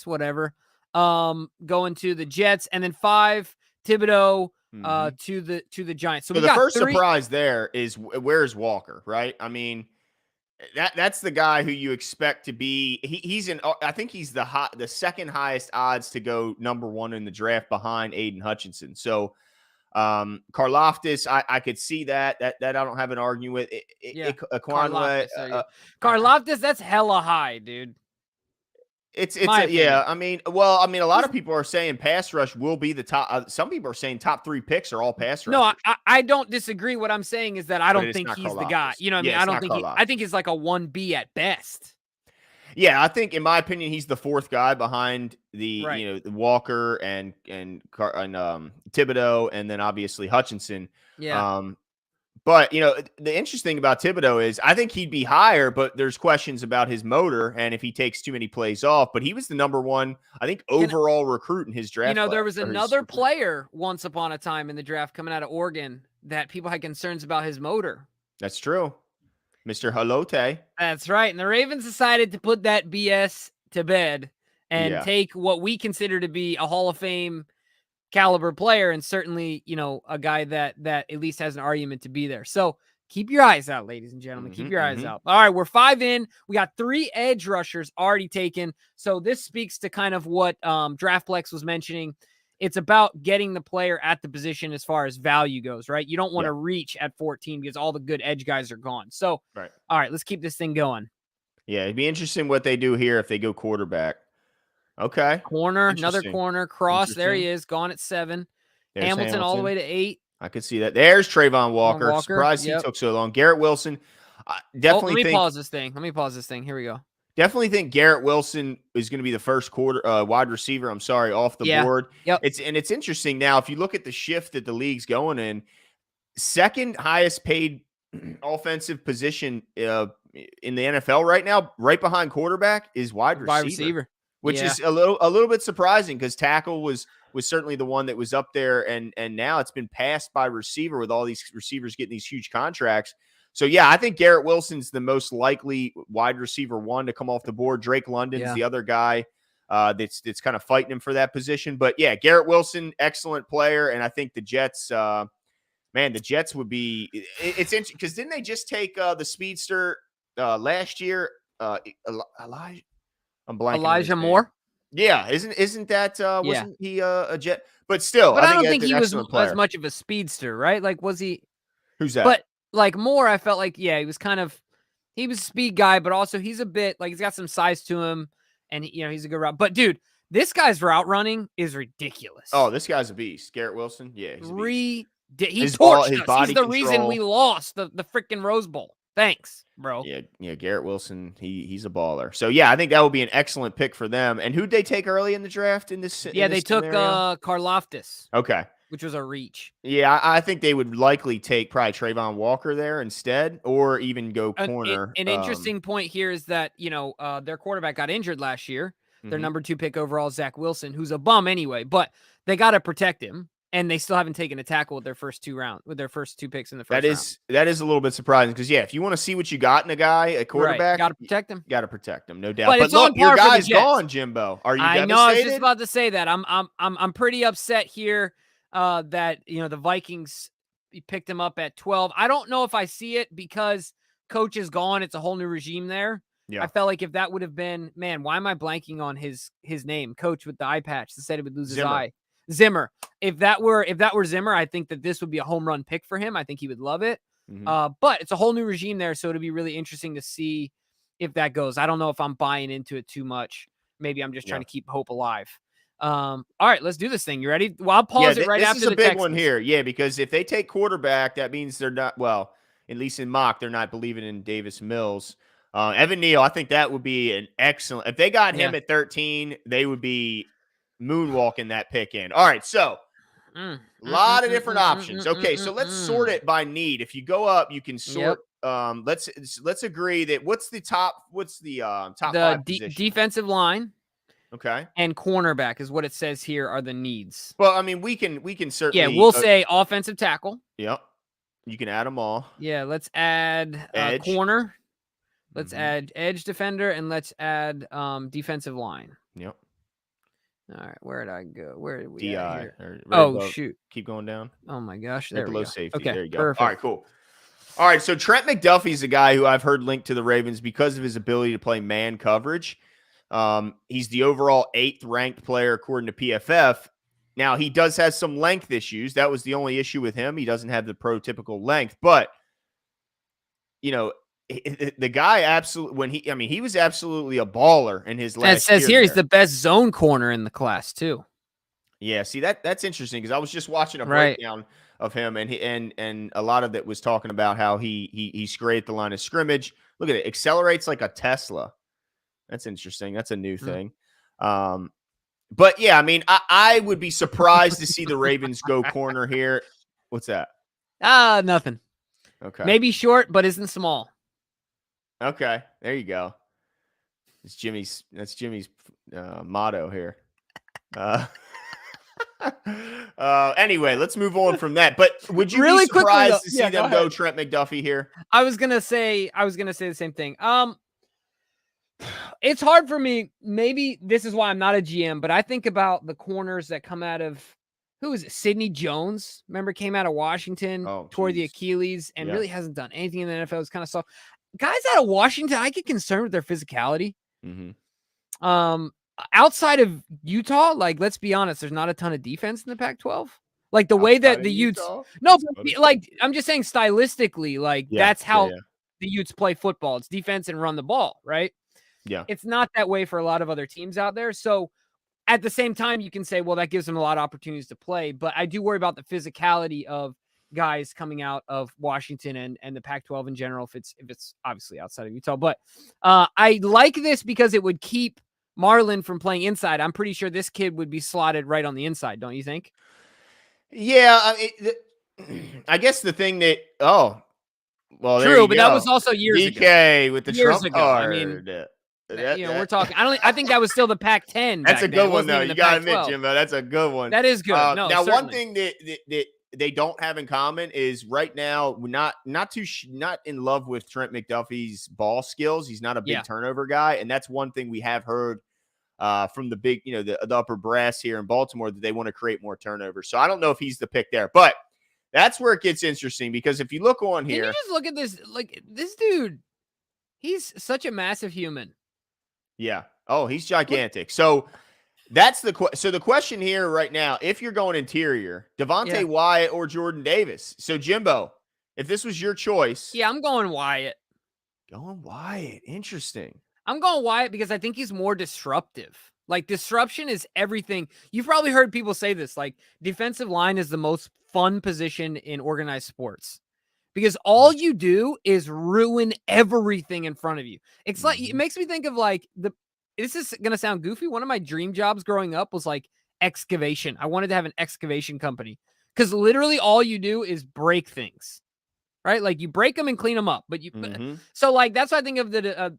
whatever, going to the Jets, and then 5, Thibodeau to the Giants. So the first surprise there is, where's Walker, right? I mean, that's the guy who you expect to be. I think he's the second highest odds to go number 1 in the draft behind Aiden Hutchinson. So Karlaftis, I could see that I don't have an argument with. Karlaftis, that's hella high, dude. I mean, a lot of people are saying pass rush will be the top. Some people are saying top 3 picks are all pass rush. No, I don't disagree. What I'm saying is that I don't think he's the guy. You know what I mean? I don't think I think he's like a 1B at best. Yeah, I think, in my opinion, he's the 4th guy behind the Walker and Thibodeau, and then obviously Hutchinson. Yeah. But the interesting thing about Thibodeau is I think he'd be higher, but there's questions about his motor and if he takes too many plays off. But he was the number 1, I think, overall recruit in his draft. There was another player once upon a time in the draft coming out of Oregon that people had concerns about his motor. That's true. Mr. Halote. That's right. And the Ravens decided to put that BS to bed and take what we consider to be a Hall of Fame caliber player, and certainly, a guy that at least has an argument to be there. So keep your eyes out, ladies and gentlemen. Keep your eyes out. All right, we're 5 in. We got 3 edge rushers already taken. So this speaks to kind of what DraftPlex was mentioning. It's about getting the player at the position as far as value goes, right? You don't want to reach at 14 because all the good edge guys are gone. So, all right, let's keep this thing going. Yeah, it'd be interesting what they do here if they go quarterback. Okay. Corner, another corner, cross. There he is, gone at 7. Hamilton all the way to 8. I could see that. There's Trayvon Walker. Surprised he took so long. Garrett Wilson. Definitely. Let me pause this thing. Here we go. Definitely think Garrett Wilson is going to be the first wide receiver. Off the board. Yep. It's interesting now. If you look at the shift that the league's going in, second highest paid offensive position in the NFL right now, right behind quarterback, is wide receiver. Which is a little bit surprising because tackle was certainly the one that was up there, and now it's been passed by receiver with all these receivers getting these huge contracts. So, yeah, I think Garrett Wilson's the most likely wide receiver 1 to come off the board. Drake London's the other guy that's kind of fighting him for that position. But, yeah, Garrett Wilson, excellent player, and I think the Jets, the Jets would be – it's interesting because didn't they just take the speedster last year, Elijah? I'm blanking. Elijah Moore? Yeah, isn't that wasn't he a Jet? But still, I don't think he was as much of a speedster, right? Like, was he? Who's that? But like Moore, I felt like, yeah, he was a speed guy, but also he's a bit like he's got some size to him, and he's a good route. But dude, this guy's route running is ridiculous. Oh, this guy's a beast. Garrett Wilson, yeah, he's a beast. He torched us. He's the reason we lost the freaking Rose Bowl. Thanks, bro. Yeah, Garrett Wilson, he's a baller. So yeah, I think that would be an excellent pick for them. And who'd they take early in the draft in this? Yeah, they took Karlaftis. Okay. Which was a reach. Yeah, I think they would likely take probably Trayvon Walker there instead, or even go corner. An interesting point here is that, their quarterback got injured last year. Their number 2 pick overall, Zach Wilson, who's a bum anyway, but they got to protect him, and they still haven't taken a tackle with their first 2 picks in the first round. That is a little bit surprising because, yeah, if you want to see what you got in a guy, a quarterback, got to protect him. Got to protect him, no doubt. But look, your guy's gone, Jimbo. Are you devastated? I know. I was just about to say that. I'm pretty upset here. That the Vikings picked him up at 12. I don't know if I see it because coach is gone. It's a whole new regime there. Yeah. I felt like if that would have been, man, why am I blanking on his name? Coach with the eye patch that said he would lose his eye. Zimmer. If that were Zimmer, I think that this would be a home run pick for him. I think he would love it. But it's a whole new regime there, so it'll be really interesting to see if that goes. I don't know if I'm buying into it too much. Maybe I'm just trying to keep hope alive. All right, let's do this thing. You ready? Well, I'll pause it right after the Texans. This is a big one here. Yeah, because if they take quarterback, that means they're not, well, at least in mock, they're not believing in Davis Mills. Evan Neal, I think that would be an excellent, if they got him at 13, they would be moonwalking that pick in. All right, so a lot of different options. Okay, so let's sort it by need. If you go up, you can sort. Let's agree that what's the top 5 position? Defensive line. Okay. And cornerback is what it says here are the needs. Well, I mean, we can certainly. Yeah, we'll say offensive tackle. Yep. You can add them all. Yeah, let's add corner. Let's add edge defender, and let's add defensive line. Yep. All right, where did I go? Where did we DI. Here? Shoot. Keep going down. Oh, my gosh. There we go. Safety. Okay, there you go. Perfect. All right, cool. All right, so Trent McDuffie is a guy who I've heard linked to the Ravens because of his ability to play man coverage. He's the overall 8th ranked player according to PFF. Now, he does have some length issues. That was the only issue with him. He doesn't have the prototypical length, but the guy absolutely he was absolutely a baller in his last year. It says here he's the best zone corner in the class too. Yeah, see that's interesting because I was just watching a breakdown of him and a lot of that was talking about how he's great at the line of scrimmage. Look at it, accelerates like a Tesla. That's interesting. That's a new thing. But yeah, I mean, I would be surprised to see the Ravens go corner here. What's that? Nothing. Okay. Maybe short, but isn't small. Okay. There you go. That's Jimmy's motto here. Anyway, let's move on from that. But would you be surprised to see them go Trent McDuffie here? I was gonna say the same thing. It's hard for me. Maybe this is why I'm not a GM, but I think about the corners that come out of who is it? Sidney Jones. Remember, came out of Washington, tore the Achilles, and really hasn't done anything in the NFL. It's kind of soft. Guys out of Washington, I get concerned with their physicality. Outside of Utah, like, let's be honest, there's not a ton of defense in the Pac-12. Like the way that the Utes, like I'm just saying stylistically, like that's how the Utes play football. It's defense and run the ball, right? Yeah. It's not that way for a lot of other teams out there. So at the same time, you can say, well, that gives them a lot of opportunities to play. But I do worry about the physicality of guys coming out of Washington and the Pac-12 in general, if it's obviously outside of Utah. But I like this because it would keep Marlon from playing inside. I'm pretty sure this kid would be slotted right on the inside, don't you think? Yeah, I guess the thing that true, but that was also years ago. DK with the Trump card. I mean, we're talking. I think that was still the Pac-10. That's a good one, though. You got to admit, Jimbo, that's a good one. That is good. Now, certainly. One thing that they don't have in common is right now we're not in love with Trent McDuffie's ball skills. He's not a big turnover guy, and that's one thing we have heard from the big, the upper brass here in Baltimore, that they want to create more turnovers. So I don't know if he's the pick there, but that's where it gets interesting because if you look on here, can you just look at this? Like this dude, he's such a massive human. Yeah. Oh, he's gigantic. So that's the question here right now. If you're going interior, Devontae Wyatt or Jordan Davis. So Jimbo, If this was your choice. Yeah, I'm going Wyatt. Going Wyatt. Interesting. I'm going Wyatt because I think he's more disruptive. Like, disruption is everything. You've probably heard people say this, like, defensive line is the most fun position in organized sports because all you do is ruin everything in front of you. It's like, it makes me think of like this is going to sound goofy. One of my dream jobs growing up was like excavation. I wanted to have an excavation company because literally all you do is break things. Right? Like you break them and clean them up, but so like, that's what I think of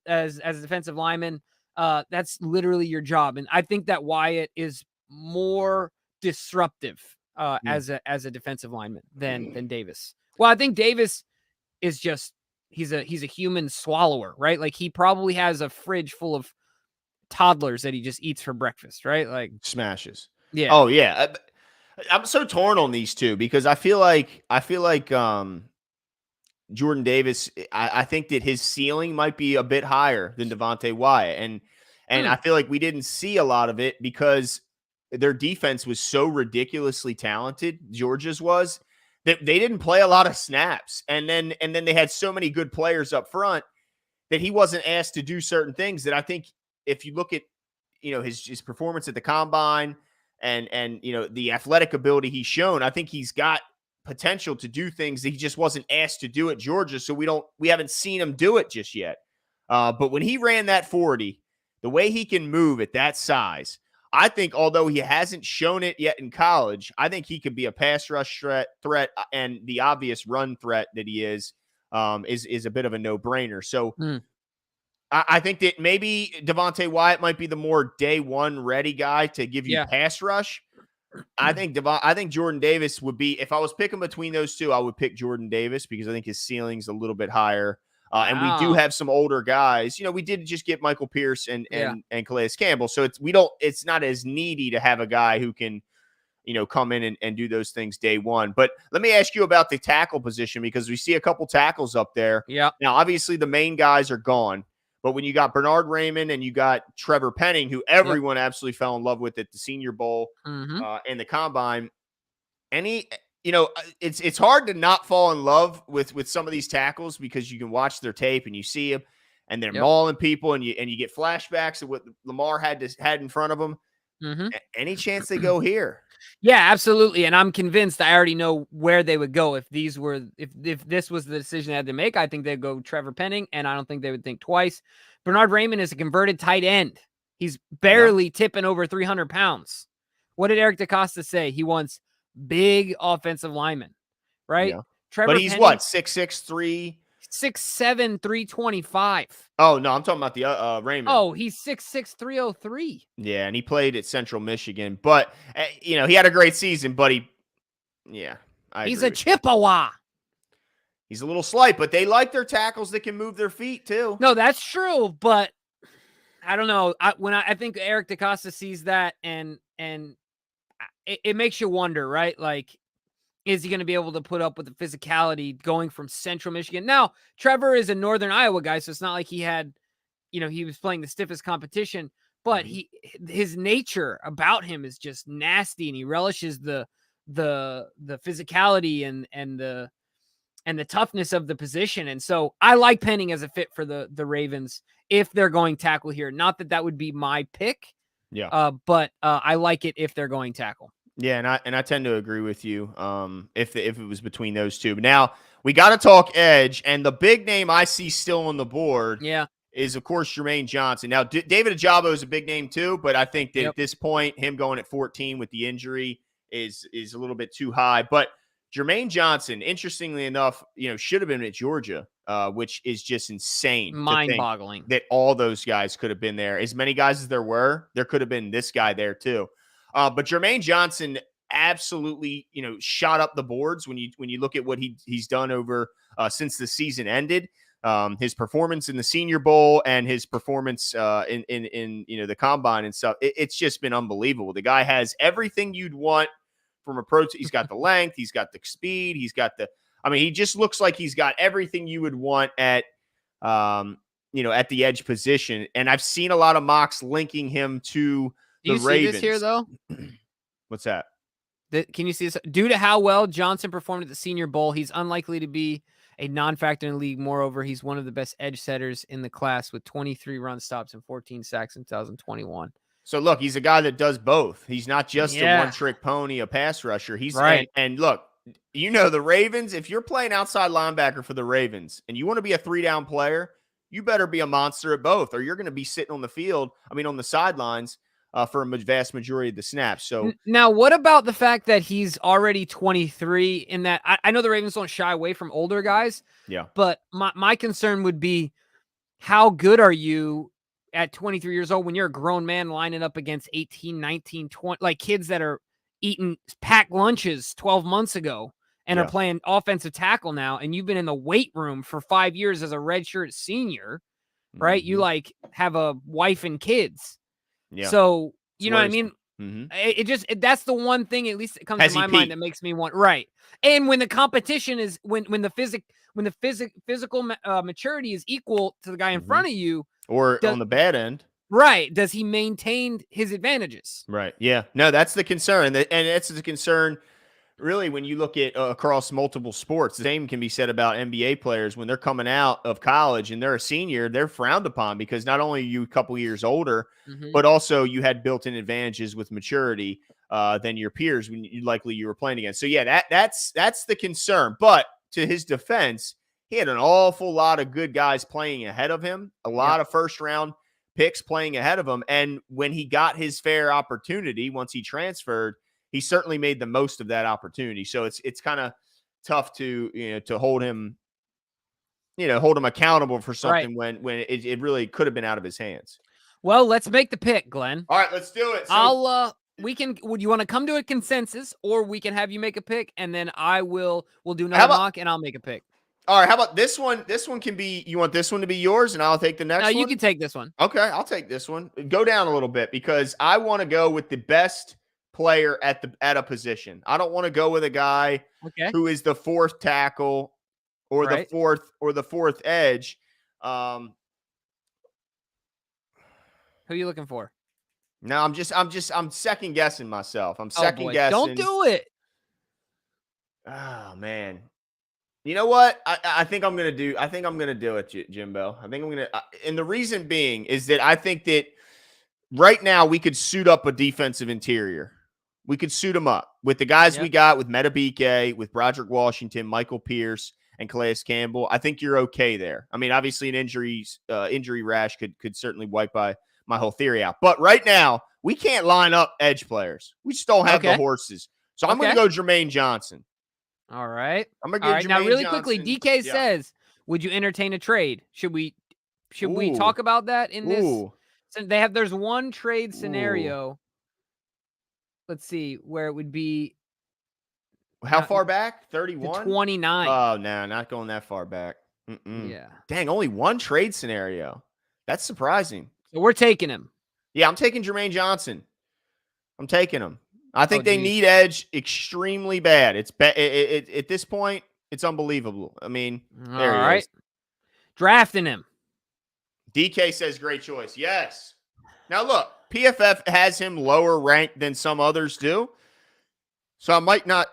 as a defensive lineman. That's literally your job. And I think that Wyatt is more disruptive, as a defensive lineman than Davis. Well, I think Davis is just, he's a human swallower, right? Like he probably has a fridge full of toddlers that he just eats for breakfast, right? Like smashes. Yeah. Oh yeah. I'm so torn on these two because I feel like Jordan Davis, I think that his ceiling might be a bit higher than Devontae Wyatt. And I feel like we didn't see a lot of it because their defense was so ridiculously talented, Georgia's was, that they didn't play a lot of snaps. And then they had so many good players up front that he wasn't asked to do certain things that I think if you look at, his performance at the combine and the athletic ability he's shown, I think he's got potential to do things that he just wasn't asked to do at Georgia. So we haven't seen him do it just yet. But when he ran that 40, the way he can move at that size, I think although he hasn't shown it yet in college, I think he could be a pass rush threat and the obvious run threat that he is a bit of a no-brainer. So I think that maybe Devontae Wyatt might be the more day one ready guy to give you pass rush. I think Jordan Davis would be, if I was picking between those two, I would pick Jordan Davis because I think his ceiling's a little bit higher. And we do have some older guys. We did just get Michael Pierce and Calais Campbell. So it's not as needy to have a guy who can, come in and do those things day one. But let me ask you about the tackle position because we see a couple tackles up there. Yeah. Now, obviously the main guys are gone. But when you got Bernard Raymond and you got Trevor Penning, who everyone absolutely fell in love with at the Senior Bowl and the Combine, it's hard to not fall in love with some of these tackles because you can watch their tape and you see them and they're mauling people and you get flashbacks of what Lamar had in front of them. Any chance they go here? Yeah, absolutely. And I'm convinced I already know where they would go if this was the decision they had to make. I think they'd go Trevor Penning, and I don't think they would think twice. Bernard Raymond is a converted tight end. He's barely tipping over 300 pounds. What did Eric DeCosta say? He wants big offensive linemen, right? Yeah. Trevor but he's Penning, what, 6'6", 6'7", 325. Oh, no, I'm talking about the Raymond. Oh, he's 6'6", 303. Yeah, and he played at Central Michigan. But, he had a great season, but he's a Chippewa. He's a little slight, but they like their tackles that can move their feet, too. No, that's true, but I don't know. I think Eric DeCosta sees that, and it makes you wonder, right? Like, is he going to be able to put up with the physicality going from Central Michigan? Now, Trevor is a Northern Iowa guy, so it's not like he had, he was playing the stiffest competition, but his nature about him is just nasty, and he relishes the physicality and the toughness of the position. And so I like Penning as a fit for the Ravens if they're going tackle here. Not that would be my pick. Yeah. But I like it if they're going tackle. Yeah, and I tend to agree with you. If it was between those two, but now we got to talk edge, and the big name I see still on the board, is of course Jermaine Johnson. Now David Ojabo is a big name too, but I think that at this point, him going at 14 with the injury is a little bit too high. But Jermaine Johnson, interestingly enough, should have been at Georgia, which is just insane, mind-boggling that all those guys could have been there. As many guys as there could have been this guy there too. But Jermaine Johnson absolutely, shot up the boards when you look at what he's done over since the season ended. His performance in the Senior Bowl and his performance in the Combine and stuff. It's just been unbelievable. The guy has everything you'd want from a pro. He's got the length, he's got the speed, he just looks like he's got everything you would want at at the edge position. And I've seen a lot of mocks linking him to the Ravens. See this here, though? What's that? Can you see this? Due to how well Johnson performed at the Senior Bowl, he's unlikely to be a non-factor in the league. Moreover, he's one of the best edge setters in the class with 23 run stops and 14 sacks in 2021. So look, he's a guy that does both. He's not just a one-trick pony, a pass rusher. He's right. And look, the Ravens, if you're playing outside linebacker for the Ravens and you want to be a 3-down player, you better be a monster at both, or you're going to be sitting on the sidelines for a vast majority of the snaps. So now, what about the fact that he's already 23 in that? I know the Ravens don't shy away from older guys. Yeah. But my concern would be, how good are you at 23 years old when you're a grown man lining up against 18, 19, 20, like kids that are eating packed lunches 12 months ago and are playing offensive tackle now, and you've been in the weight room for 5 years as a redshirt senior, right? You like have a wife and kids. Yeah. So, you know what I mean? Mm-hmm. That's the one thing, at least it comes to my mind, that makes me want, right. And when the competition is, when the physical maturity is equal to the guy in front of you, or on the bad end, right? Does he maintain his advantages? Right. Yeah. No, that's the concern, and it's the concern. Really, when you look at across multiple sports, the same can be said about NBA players. When they're coming out of college and they're a senior, they're frowned upon because not only are you a couple years older, but also you had built-in advantages with maturity than your peers when you were playing against. So yeah, that's the concern. But to his defense, he had an awful lot of good guys playing ahead of him, a lot of first-round picks playing ahead of him, and when he got his fair opportunity, once he transferred, he certainly made the most of that opportunity. So it's kind of tough to hold him accountable for something when it really could have been out of his hands. Well, let's make the pick, Glenn. All right, let's do it. So, would you want to come to a consensus, or we can have you make a pick and then we'll do another mock and I'll make a pick. All right, how about this one? This one can be, you want this one to be yours and I'll take the next one? No, you can take this one. Okay, I'll take this one. Go down a little bit because I want to go with the best player at a position. I don't want to go with a guy who is the fourth tackle or the fourth edge. Who are you looking for? No, I'm second guessing myself. I'm second guessing. Don't do it. Oh man. You know what? I think I'm gonna do it, Jimbo. I think I'm gonna, and the reason being is that I think that right now we could suit up a defensive interior. We could suit them up with the guys we got, with Metabike, with Broderick Washington, Michael Pierce, and Calais Campbell. I think you're okay there. I mean, obviously an injury rash could certainly wipe my whole theory out. But right now, we can't line up edge players. We just don't have the horses. So I'm going to go Jermaine Johnson. All right. I'm going to go Jermaine now, really Johnson. quickly, DK says, would you entertain a trade? Should we talk about that in this? So there's one trade scenario. Let's see where it would be. How far back? 31? 29. Oh, no, not going that far back. Yeah. Dang, only one trade scenario. That's surprising. So we're taking him. Yeah, I'm taking Jermaine Johnson. I'm taking him. I think they need edge extremely bad. It's at this point, it's unbelievable. I mean, there he is. Drafting him. DK says great choice. Yes. Now, look. PFF has him lower ranked than some others do. So I might not,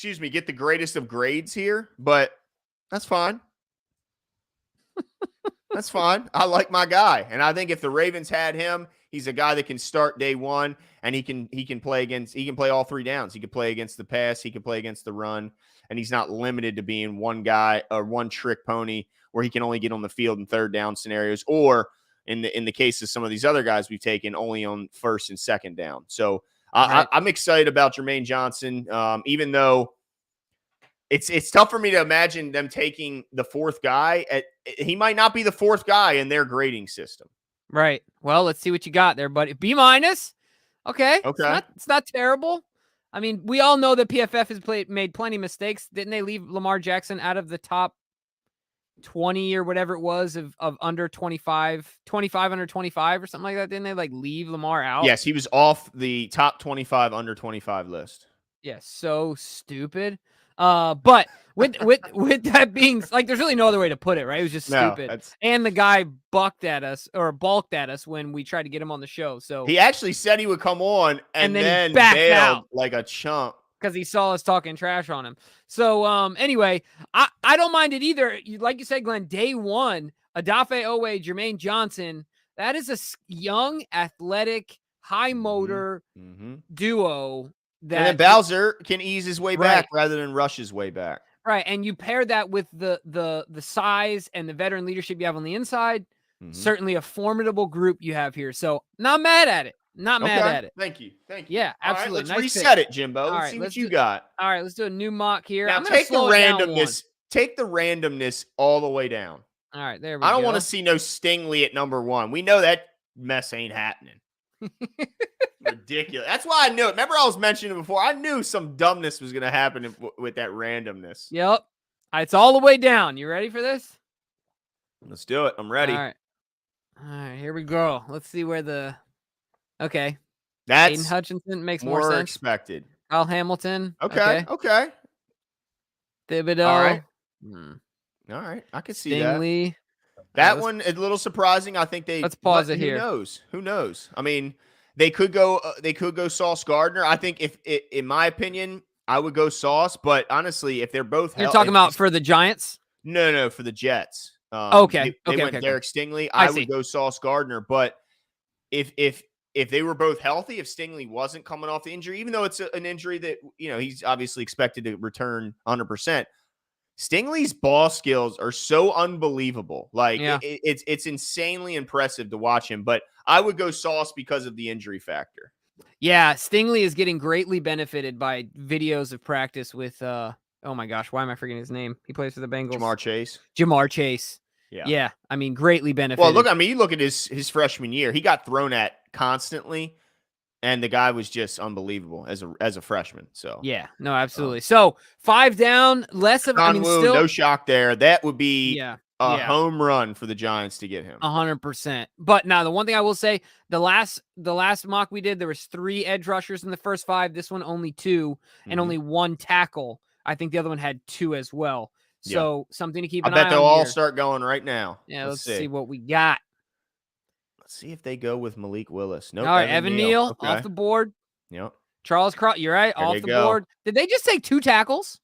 get the greatest of grades here, but that's fine. That's fine. I like my guy. And I think if the Ravens had him, he's a guy that can start day one and he can play all three downs. He can play against the pass. He can play against the run. And he's not limited to being one guy or one trick pony where he can only get on the field in third down scenarios, or in the case of some of these other guys we've taken, only on first and second down. So I'm excited about Jermaine Johnson, even though it's tough for me to imagine them taking the fourth guy. He might not be the fourth guy in their grading system. Right. Well, let's see what you got there, buddy. B-. Okay. It's not terrible. I mean, we all know that PFF has made plenty of mistakes. Didn't they leave Lamar Jackson out of the top 20 or whatever it was of under 25 under 25 or something like that? Didn't they leave Lamar out? Yes, he was off the top 25 under 25 list. Yes, so stupid. But with that being there's really no other way to put it, right? It was just stupid. And the guy balked at us when we tried to get him on the show. So he actually said he would come on and then backed bailed out like a chump. because he saw us talking trash on him. So anyway, I don't mind it either. Like you said, Glenn, day one, Odafe Owe, Jermaine Johnson, that is a young, athletic, high motor duo. And then Bowser can ease his way back rather than rush his way back. Right, and you pair that with the size and the veteran leadership you have on the inside. Certainly a formidable group you have here. So not mad at it. Not mad at it. Thank you. Yeah, absolutely. All right, let's reset it, Jimbo. Let's see what you got. All right, let's do a new mock here. Now take the randomness. Take the randomness all the way down. All right, there we go. I don't want to see no Stingley at number 1. We know that mess ain't happening. Ridiculous. That's why I knew it. Remember I was mentioning it before. I knew some dumbness was going to happen with that randomness. Yep. It's all the way down. You ready for this? Let's do it. I'm ready. All right, here we go. Let's see where the... Okay. That's Aiden Hutchinson makes more sense. Expected. Kyle Hamilton. Okay. Thibodeau. All right. I can see Stingley. That one is a little surprising. I think they... Let's pause it here. Who knows? I mean... They could go Sauce Gardner. I think in my opinion, I would go Sauce. But honestly, if they're both, you're talking about for the Giants. No, for the Jets. Okay. They went Derek Stingley. I would go Sauce Gardner. But if they were both healthy, if Stingley wasn't coming off the injury, even though it's an injury that he's obviously expected to return 100%. Stingley's ball skills are so unbelievable. Like it's insanely impressive to watch him, but I would go Sauce because of the injury factor. Yeah. Stingley is getting greatly benefited by videos of practice with, oh my gosh, why am I forgetting his name? He plays for the Bengals. Jamar Chase. Yeah. I mean, greatly benefited. Well, you look at his freshman year, he got thrown at constantly. And the guy was just unbelievable as a freshman. So yeah, no, absolutely. So 5 down, less of. Still no shock there. That would be a home run for the Giants to get him. 100%. But now the one thing I will say, the last mock we did, there was 3 edge rushers in the first 5. This one only 2 and only 1 tackle. I think the other one had 2 as well. So something to keep an eye on. I bet they'll all start going right now. Yeah, let's see what we got. See if they go with Malik Willis. Nope. All right, Evan Neal off the board. Yep. Charles Cross, you're right, off the board. Did they just say 2 tackles?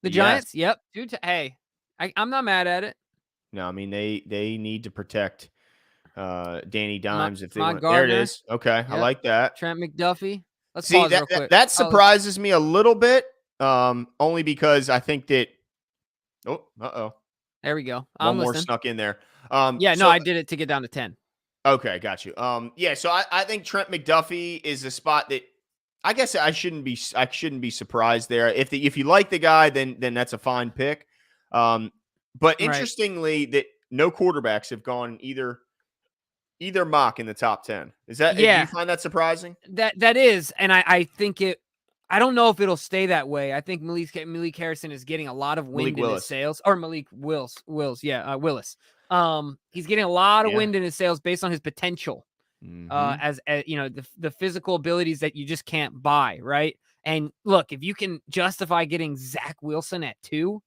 The Giants? Yep. Hey, I'm not mad at it. No, I mean they need to protect Danny Dimes if they want. Gardner. There it is. Okay, yep. I like that. Trent McDuffie. Let's see pause real quick. That surprises me a little bit, only because I think that. There we go. One more snuck in there. I did it to get down to 10. Okay, got you. So I think Trent McDuffie is a spot that I guess I shouldn't be surprised there. If you like the guy, then that's a fine pick. But interestingly, that no quarterbacks have gone either mock in the top 10. Is that? Do you find that surprising? That is, and I think it. I don't know if it'll stay that way. I think Malik Harrison is getting a lot of wind in his sails, or Malik Willis. He's getting a lot of wind in his sails based on his potential, as the physical abilities that you just can't buy, right? And look, if you can justify getting Zach Wilson at 2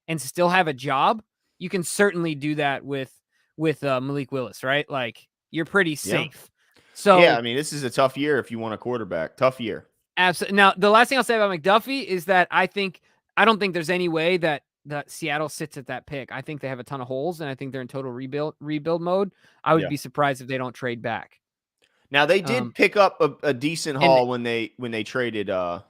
and still have a job, you can certainly do that with Malik Willis, right? Like you're pretty safe. So I mean, this is a tough year if you want a quarterback. Tough year. Absolutely. Now, the last thing I'll say about McDuffie is that I don't think there's any way that Seattle sits at that pick. I think they have a ton of holes, and I think they're in total rebuild mode. I would be surprised if they don't trade back. Now, they did pick up a decent haul when they traded Russell,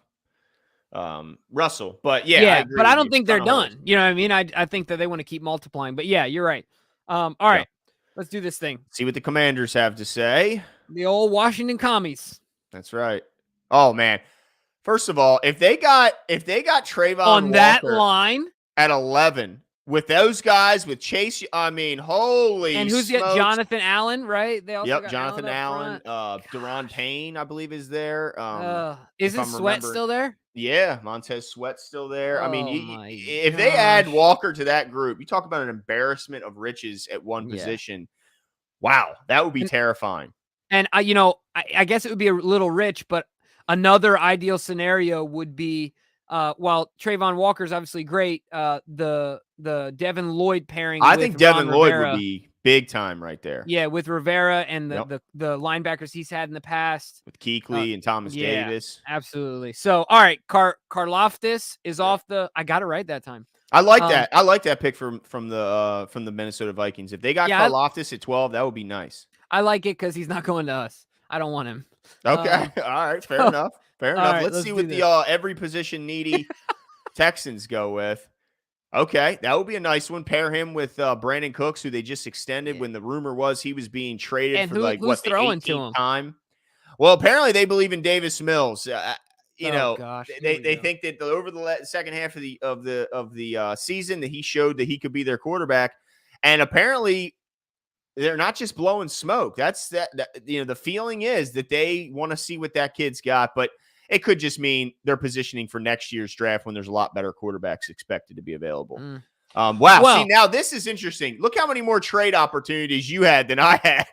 but but I don't think they're done. Holes. You know what I mean? I think that they want to keep multiplying. But yeah, you're right. All right, let's do this thing. See what the Commanders have to say. The old Washington Commies. That's right. Oh man! First of all, if they got Trayvon on Walker that line at 11 with those guys with Chase, I mean, holy! And who's got Jonathan Allen, right? They also got Jonathan Allen. Daron Payne, I believe, is there. Isn't Sweat still there? Yeah, Montez Sweat's still there. I mean, if they add Walker to that group, you talk about an embarrassment of riches at one position. Wow, that would be terrifying. And I guess it would be a little rich, but another ideal scenario would be, while Trayvon Walker's obviously great, the Devin Lloyd pairing. I think Devin Lloyd would be Big time right there. Yeah, with Rivera and the linebackers he's had in the past. With Kuechly and Thomas Davis. Absolutely. So, all right, Karlaftis is off the – I got it right that time. I like that. I like that pick from the Minnesota Vikings. If they got Karlaftis at 12, that would be nice. I like it because he's not going to us. I don't want him. Okay. All right. Fair enough. Fair enough. Right, let's see what the every position needy Texans go with. Okay, that would be a nice one. Pair him with Brandon Cooks, who they just extended when the rumor was he was being traded and for the 18th time. Well, apparently they believe in Davis Mills. Gosh, they think that over the second half of the season that he showed that he could be their quarterback, and apparently they're not just blowing smoke. That's the feeling is that they want to see what that kid's got, but it could just mean they're positioning for next year's draft when there's a lot better quarterbacks expected to be available. Wow. Well, see, now this is interesting. Look how many more trade opportunities you had than I had.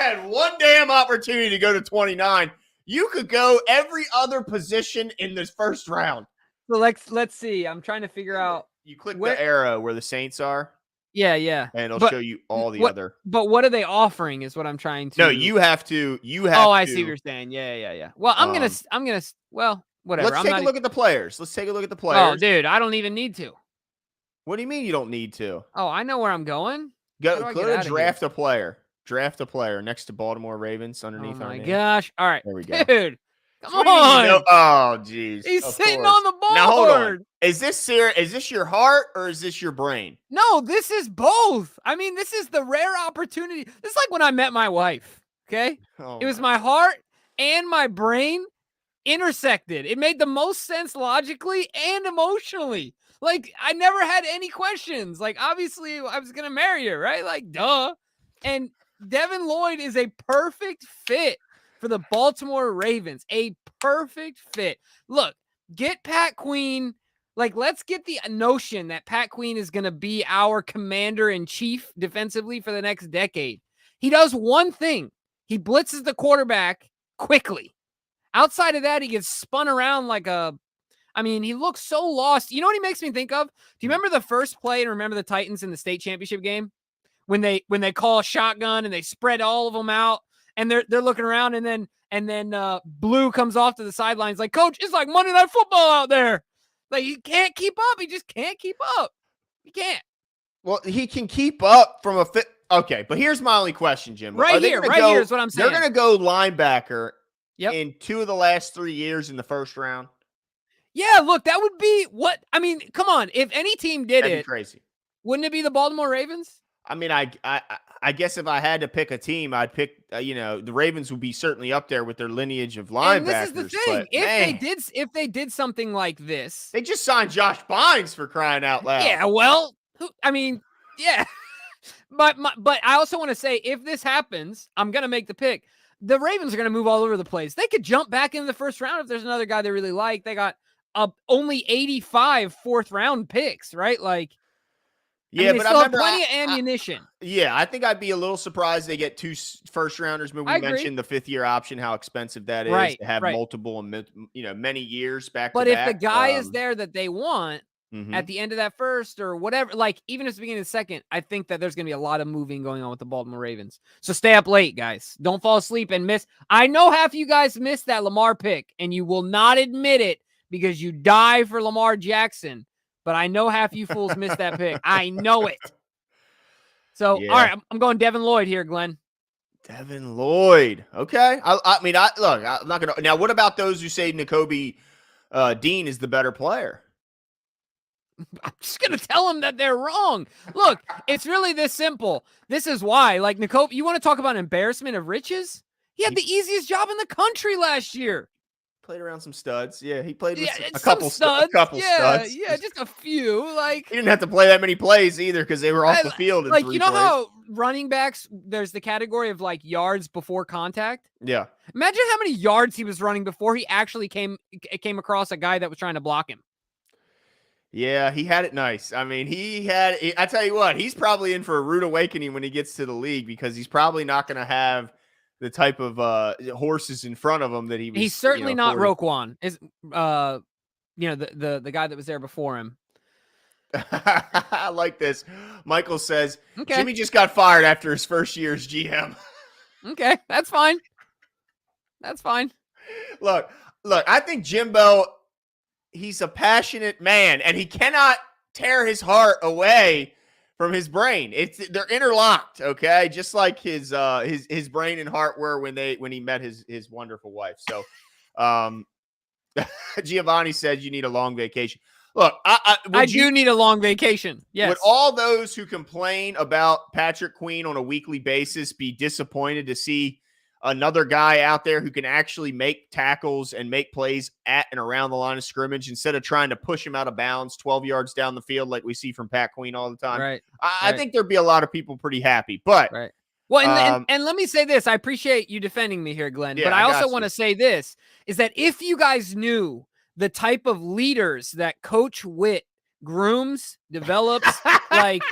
I had one damn opportunity to go to 29. You could go every other position in this first round. So let's see. I'm trying to figure out. You click the arrow where the Saints are. Yeah. And it'll show you all the other. But what are they offering is what I'm trying to. No, you have to. Oh, I see what you're saying. Yeah. Well, I'm going to, well, whatever. Let's take a look at the players. Let's take a look at the players. Oh, dude, I don't even need to. What do you mean you don't need to? Oh, I know where I'm going. Go to draft a player. Draft a player next to Baltimore Ravens underneath our name. Oh, my gosh. All right. There we go. Dude, come on. Oh, geez. He's sitting on the board. Now, hold on. Is this your heart or is this your brain? No, this is both. I mean, this is the rare opportunity. This is like when I met my wife, okay? It was my heart and my brain intersected. It made the most sense logically and emotionally. Like, I never had any questions. Like, obviously, I was going to marry her, right? Like, duh. And Devin Lloyd is a perfect fit for the Baltimore Ravens. A perfect fit. Look, get Pat Queen. Like, let's get the notion that Pat Queen is going to be our commander-in-chief defensively for the next decade. He does one thing. He blitzes the quarterback quickly. Outside of that, he gets spun around like he looks so lost. You know what he makes me think of? Do you remember the first play and remember the Titans in the state championship game? When they call a shotgun and they spread all of them out and they're looking around and then Blue comes off to the sidelines like, Coach, it's like Monday Night Football out there. Like, he can't keep up. He just can't keep up. He can't. Well, he can keep up from a fit. Okay, but here's my only question, Jim. Here is what I'm saying. They're going to go linebacker in 2 of the last 3 years in the first round. Yeah, look, that would be what – I mean, come on. If any team did That'd be crazy. Wouldn't it be the Baltimore Ravens? I mean, I guess if I had to pick a team, I'd pick, the Ravens would be certainly up there with their lineage of linebackers. And this is the thing. If they did something like this. They just signed Josh Bynes for crying out loud. Yeah, well, yeah. But I also want to say, if this happens, I'm going to make the pick. The Ravens are going to move all over the place. They could jump back into the first round if there's another guy they really like. They got only 85 fourth-round picks, right? Like, yeah, but I remember plenty of ammunition. I think I'd be a little surprised they get 2 first-rounders. But we mentioned the 5th-year option, how expensive that is to have multiple and many years back. But if the guy is there that they want at the end of that first or whatever, like even at the beginning of the second, I think that there's going to be a lot of moving going on with the Baltimore Ravens. So stay up late, guys. Don't fall asleep and miss. I know half of you guys missed that Lamar pick, and you will not admit it because you die for Lamar Jackson. But I know half you fools missed that pick. I know it. So, all right, I'm going Devin Lloyd here, Glenn. Devin Lloyd. Okay. I'm not going to. Now, what about those who say Nakobe Dean is the better player? I'm just going to tell them that they're wrong. Look, it's really this simple. This is why. Like, Nakobe, you want to talk about embarrassment of riches? He had the easiest job in the country last year. Played around some studs. Yeah, he played with a couple studs. studs. Yeah, just a few. Like, he didn't have to play that many plays either because they were off the field. Like, you know how running backs, there's the category of like yards before contact. Yeah. Imagine how many yards he was running before he actually came across a guy that was trying to block him. Yeah, he had it nice. I mean, I tell you what, he's probably in for a rude awakening when he gets to the league because he's probably not going to have the type of horses in front of him that he was. He's certainly not Roquan. Is the guy that was there before him. I like this. Michael says, Okay. Jimmy just got fired after his first year as GM. Okay, that's fine. That's fine. Look, I think Jimbo, he's a passionate man, and he cannot tear his heart away from his brain. They're interlocked, okay? Just like his brain and heart were when he met his wonderful wife. So Giovanni said you need a long vacation. Look, I do need a long vacation. Yes. Would all those who complain about Patrick Queen on a weekly basis be disappointed to see another guy out there who can actually make tackles and make plays at and around the line of scrimmage instead of trying to push him out of bounds 12 yards down the field like we see from Pat Queen all the time? Right. I think there'd be a lot of people pretty happy. But right. Well, and let me say this. I appreciate you defending me here, Glenn. Yeah, but I also want to say this, is that if you guys knew the type of leaders that Coach Witt grooms, develops, like,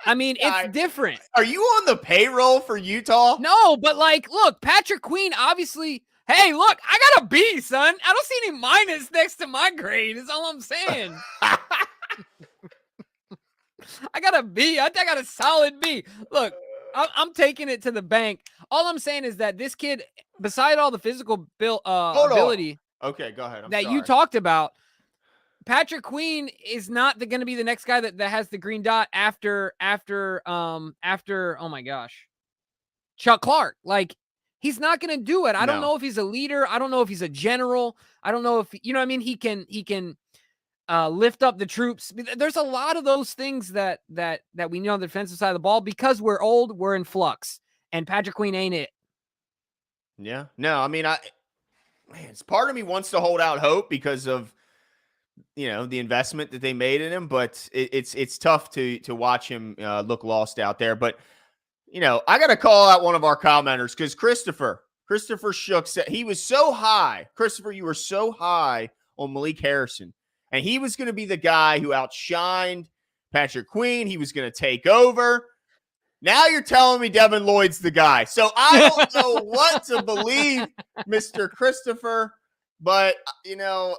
I mean, it's different. Are you on the payroll for Utah? No, but like, look, Patrick Queen, obviously, hey, look, I got a B, son. I don't see any minus next to my grade, is all I'm saying. I got a B. I got a solid B. Look, I'm taking it to the bank. All I'm saying is that this kid, beside all the physical ability okay, go ahead. you talked about, Patrick Queen is not going to be the next guy that has the green dot after oh my gosh, Chuck Clark. Like, he's not going to do it. I don't know if he's a leader. I don't know if he's a general. I don't know if, you know what I mean? He can lift up the troops. There's a lot of those things that we know on the defensive side of the ball. Because we're old, we're in flux, and Patrick Queen ain't it. Yeah. No, I mean, it's part of me wants to hold out hope because of, you know, the investment that they made in him, but it's tough to watch him look lost out there. But, you know, I got to call out one of our commenters because Christopher Shook said he was so high. Christopher, you were so high on Malik Harrison, and he was going to be the guy who outshined Patrick Queen. He was going to take over. Now you're telling me Devin Lloyd's the guy. So I don't know what to believe, Mr. Christopher, but, you know,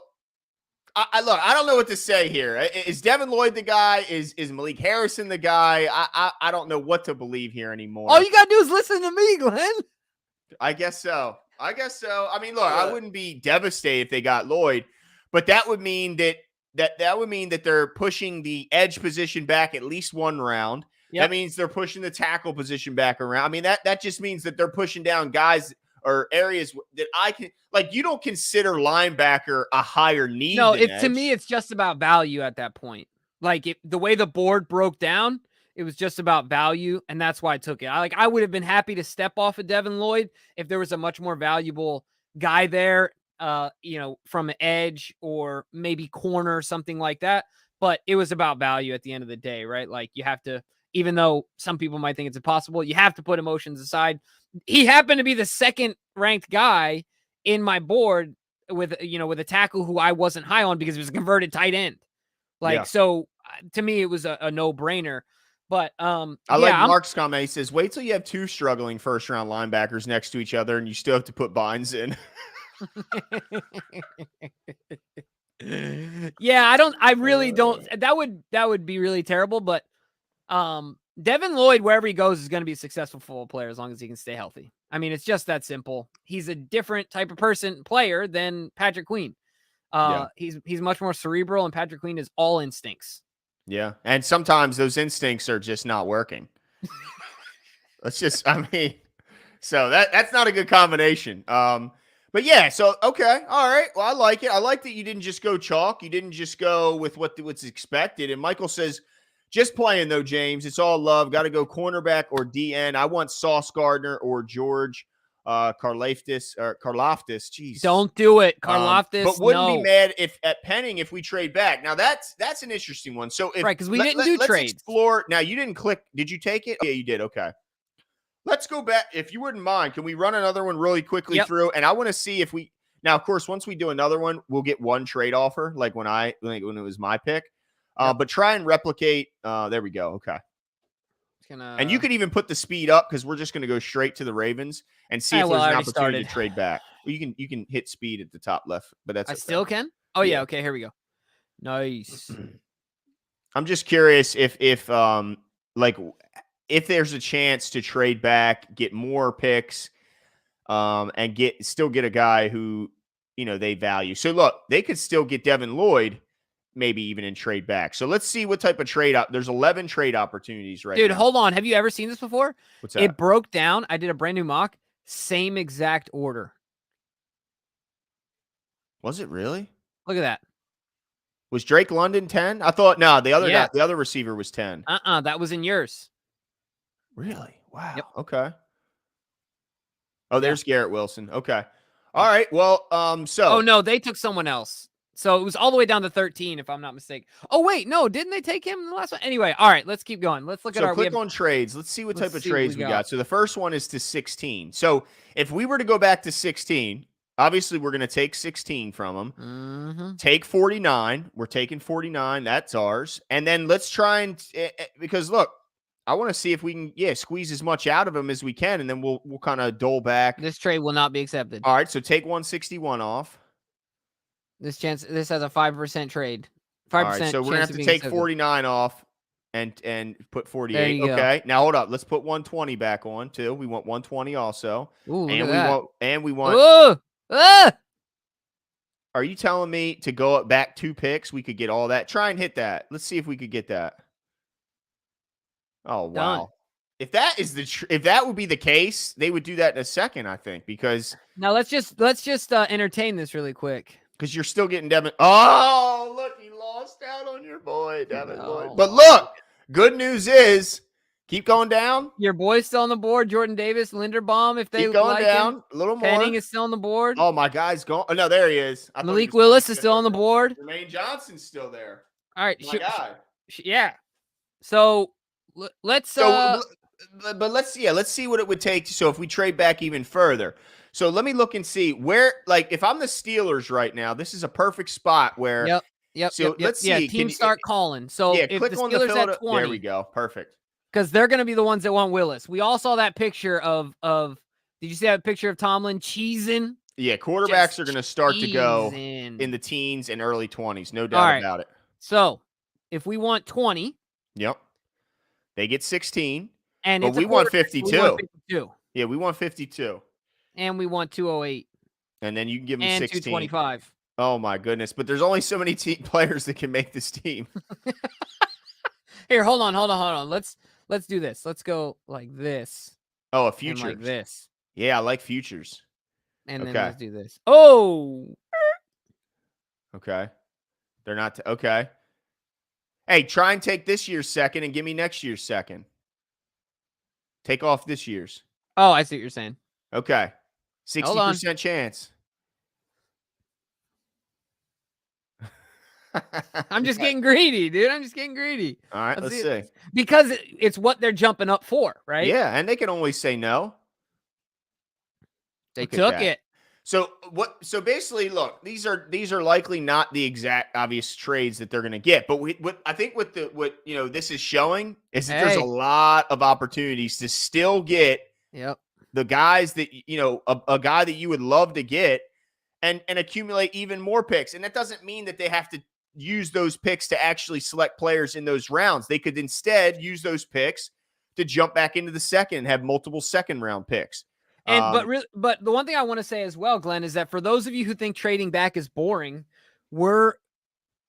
I don't know what to say here. Is Devin Lloyd the guy? Is Malik Harrison the guy? I don't know what to believe here anymore. All you got to do is listen to me, Glenn. I guess so. I mean, look, I wouldn't be devastated if they got Lloyd, but that would mean that they're pushing the edge position back at least one round. Yep. That means they're pushing the tackle position back around. I mean, that just means that they're pushing down guys or areas that I can, like, you don't consider linebacker a higher need. No, to me, it's just about value at that point. Like, the way the board broke down, it was just about value, and that's why I took it. I would have been happy to step off of Devin Lloyd if there was a much more valuable guy there, you know, from an edge or maybe corner, something like that. But it was about value at the end of the day, right? Like, you have to, even though some people might think it's impossible, you have to put emotions aside. He happened to be the second ranked guy in my board with a tackle who I wasn't high on because he was a converted tight end. So to me, it was a no brainer. But Mark's comment. He says, wait till you have two struggling first round linebackers next to each other and you still have to put Bynes in. Yeah, I really don't. That would be really terrible. But Devin Lloyd, wherever he goes, is going to be a successful football player as long as he can stay healthy. I mean, it's just that simple. He's a different type of player than Patrick Queen. He's much more cerebral, and Patrick Queen is all instincts. Yeah, and sometimes those instincts are just not working. So that's not a good combination. But yeah, so okay, all right. Well, I like it. I like that you didn't just go chalk. You didn't just go with what's expected. And Michael says, just playing though, James. It's all love. Got to go cornerback or DN. I want Sauce Gardner or George Karlaftis. Jeez, don't do it, Karlaftis. But wouldn't be mad if Penning if we trade back. Now that's an interesting one. So if, right, because we didn't do trades. Explore. Now you didn't click. Did you take it? Yeah, you did. Okay. Let's go back. If you wouldn't mind, can we run another one really quickly through? And I want to see if we now, of course, once we do another one, we'll get one trade offer, like when it was my pick. But try and replicate. There we go. Okay. And you could even put the speed up because we're just going to go straight to the Ravens and see if there's an opportunity to trade back. Well, you can hit speed at the top left, but that's I still can. Oh yeah. Okay. Here we go. Nice. I'm just curious if if there's a chance to trade back, get more picks, and still get a guy who, they value. So look, they could still get Devin Lloyd, maybe even in trade back. So let's see what type of trade up. There's 11 trade opportunities right now. Dude, hold on. Have you ever seen this before? What's that? It broke down. I did a brand new mock. Same exact order. Was it really? Look at that. Was Drake London 10? I thought the other guy, the other receiver was 10. That was in yours. Really? Wow. Yep. Okay. Oh, there's Garrett Wilson. Okay. All right. Well, Oh no, they took someone else. So it was all the way down to 13, if I'm not mistaken. Oh wait, no, didn't they take him in the last one? Anyway, all right, let's keep going. Let's look at our. Click on trades. Let's see what type of trades we got. So the first one is to 16. So if we were to go back to 16, obviously we're going to take 16 from them. Mm-hmm. Take 49. We're taking 49. That's ours. And then let's try and because look, I want to see if we can squeeze as much out of them as we can, and then we'll kind of dole back. This trade will not be accepted. All right, so take 161 off. This has a 5% trade. 5%. All right, so we're gonna have to take 49 off and put 48. There you okay. go. Now hold up. Let's put 120 back on too. We want 120 also. Ooh, and we want. Ooh! Are you telling me to go up back 2 picks? We could get all that. Try and hit that. Let's see if we could get that. Oh wow! Done. If that is if that would be the case, they would do that in a second, I think, because now let's just entertain this really quick. Because you're still getting Devin. Oh, look, you lost out on your boy, Devin Lloyd. But look, good news is keep going down. Your boy's still on the board. Jordan Davis, Linderbaum, if they keep going like down him. a little more. Penning is still on the board. Oh, my guy's gone. Oh, no, there he is. Malik Willis is still on the board. Jermaine Johnson's still there. All right, my guy. Yeah. So let's. But let's see what it would take. So if we trade back even further. So let me look and see where, like, if I'm the Steelers right now, this is a perfect spot where. Yep. So let's see. Yeah, teams start calling. So if click the on Steelers at 20. There we go. Perfect. Because they're going to be the ones that want Willis. We all saw that picture of. Did you see that picture of Tomlin cheesing? Yeah, quarterbacks are going to start to go in the teens and early 20s. No doubt about it. So if we want 20. Yep. They get 16. But we want 52. We want 52. Yeah, we want 52. And we want 208. And then you can give them and 16. 225. Oh, my goodness. But there's only so many players that can make this team. Here, hold on. Let's do this. Let's go like this. Oh, a future. Like this. Yeah, I like futures. And then let's do this. Oh. Okay. They're not. Okay. Hey, try and take this year's second and give me next year's second. Take off this year's. Oh, I see what you're saying. Okay. 60% chance. I'm just getting greedy, dude. I'm just getting greedy. All right, let's see. Because it's what they're jumping up for, right? Yeah, and they can always say no. They took it. So basically, look, these are likely not the exact obvious trades that they're going to get, but I think what this is showing is that there's a lot of opportunities to still get the guys that a guy that you would love to get and accumulate even more picks. And that doesn't mean that they have to use those picks to actually select players in those rounds. They could instead use those picks to jump back into the second and have multiple second round picks. And but the one thing I want to say as well, Glenn, is that for those of you who think trading back is boring, we're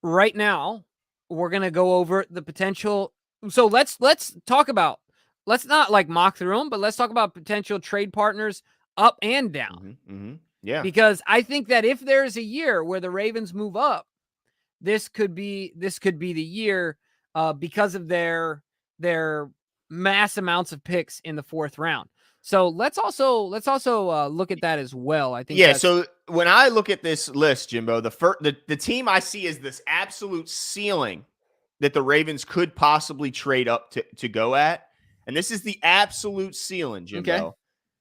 going to go over the potential. So let's talk about, let's not like mock through them, but let's talk about potential trade partners up and down. Mm-hmm. Yeah. Because I think that if there's a year where the Ravens move up, this could be the year because of their mass amounts of picks in the fourth round. So let's also look at that as well. I think. Yeah. So when I look at this list, Jimbo, the team I see is this absolute ceiling that the Ravens could possibly trade up to go at, and this is the absolute ceiling, Jimbo. Okay.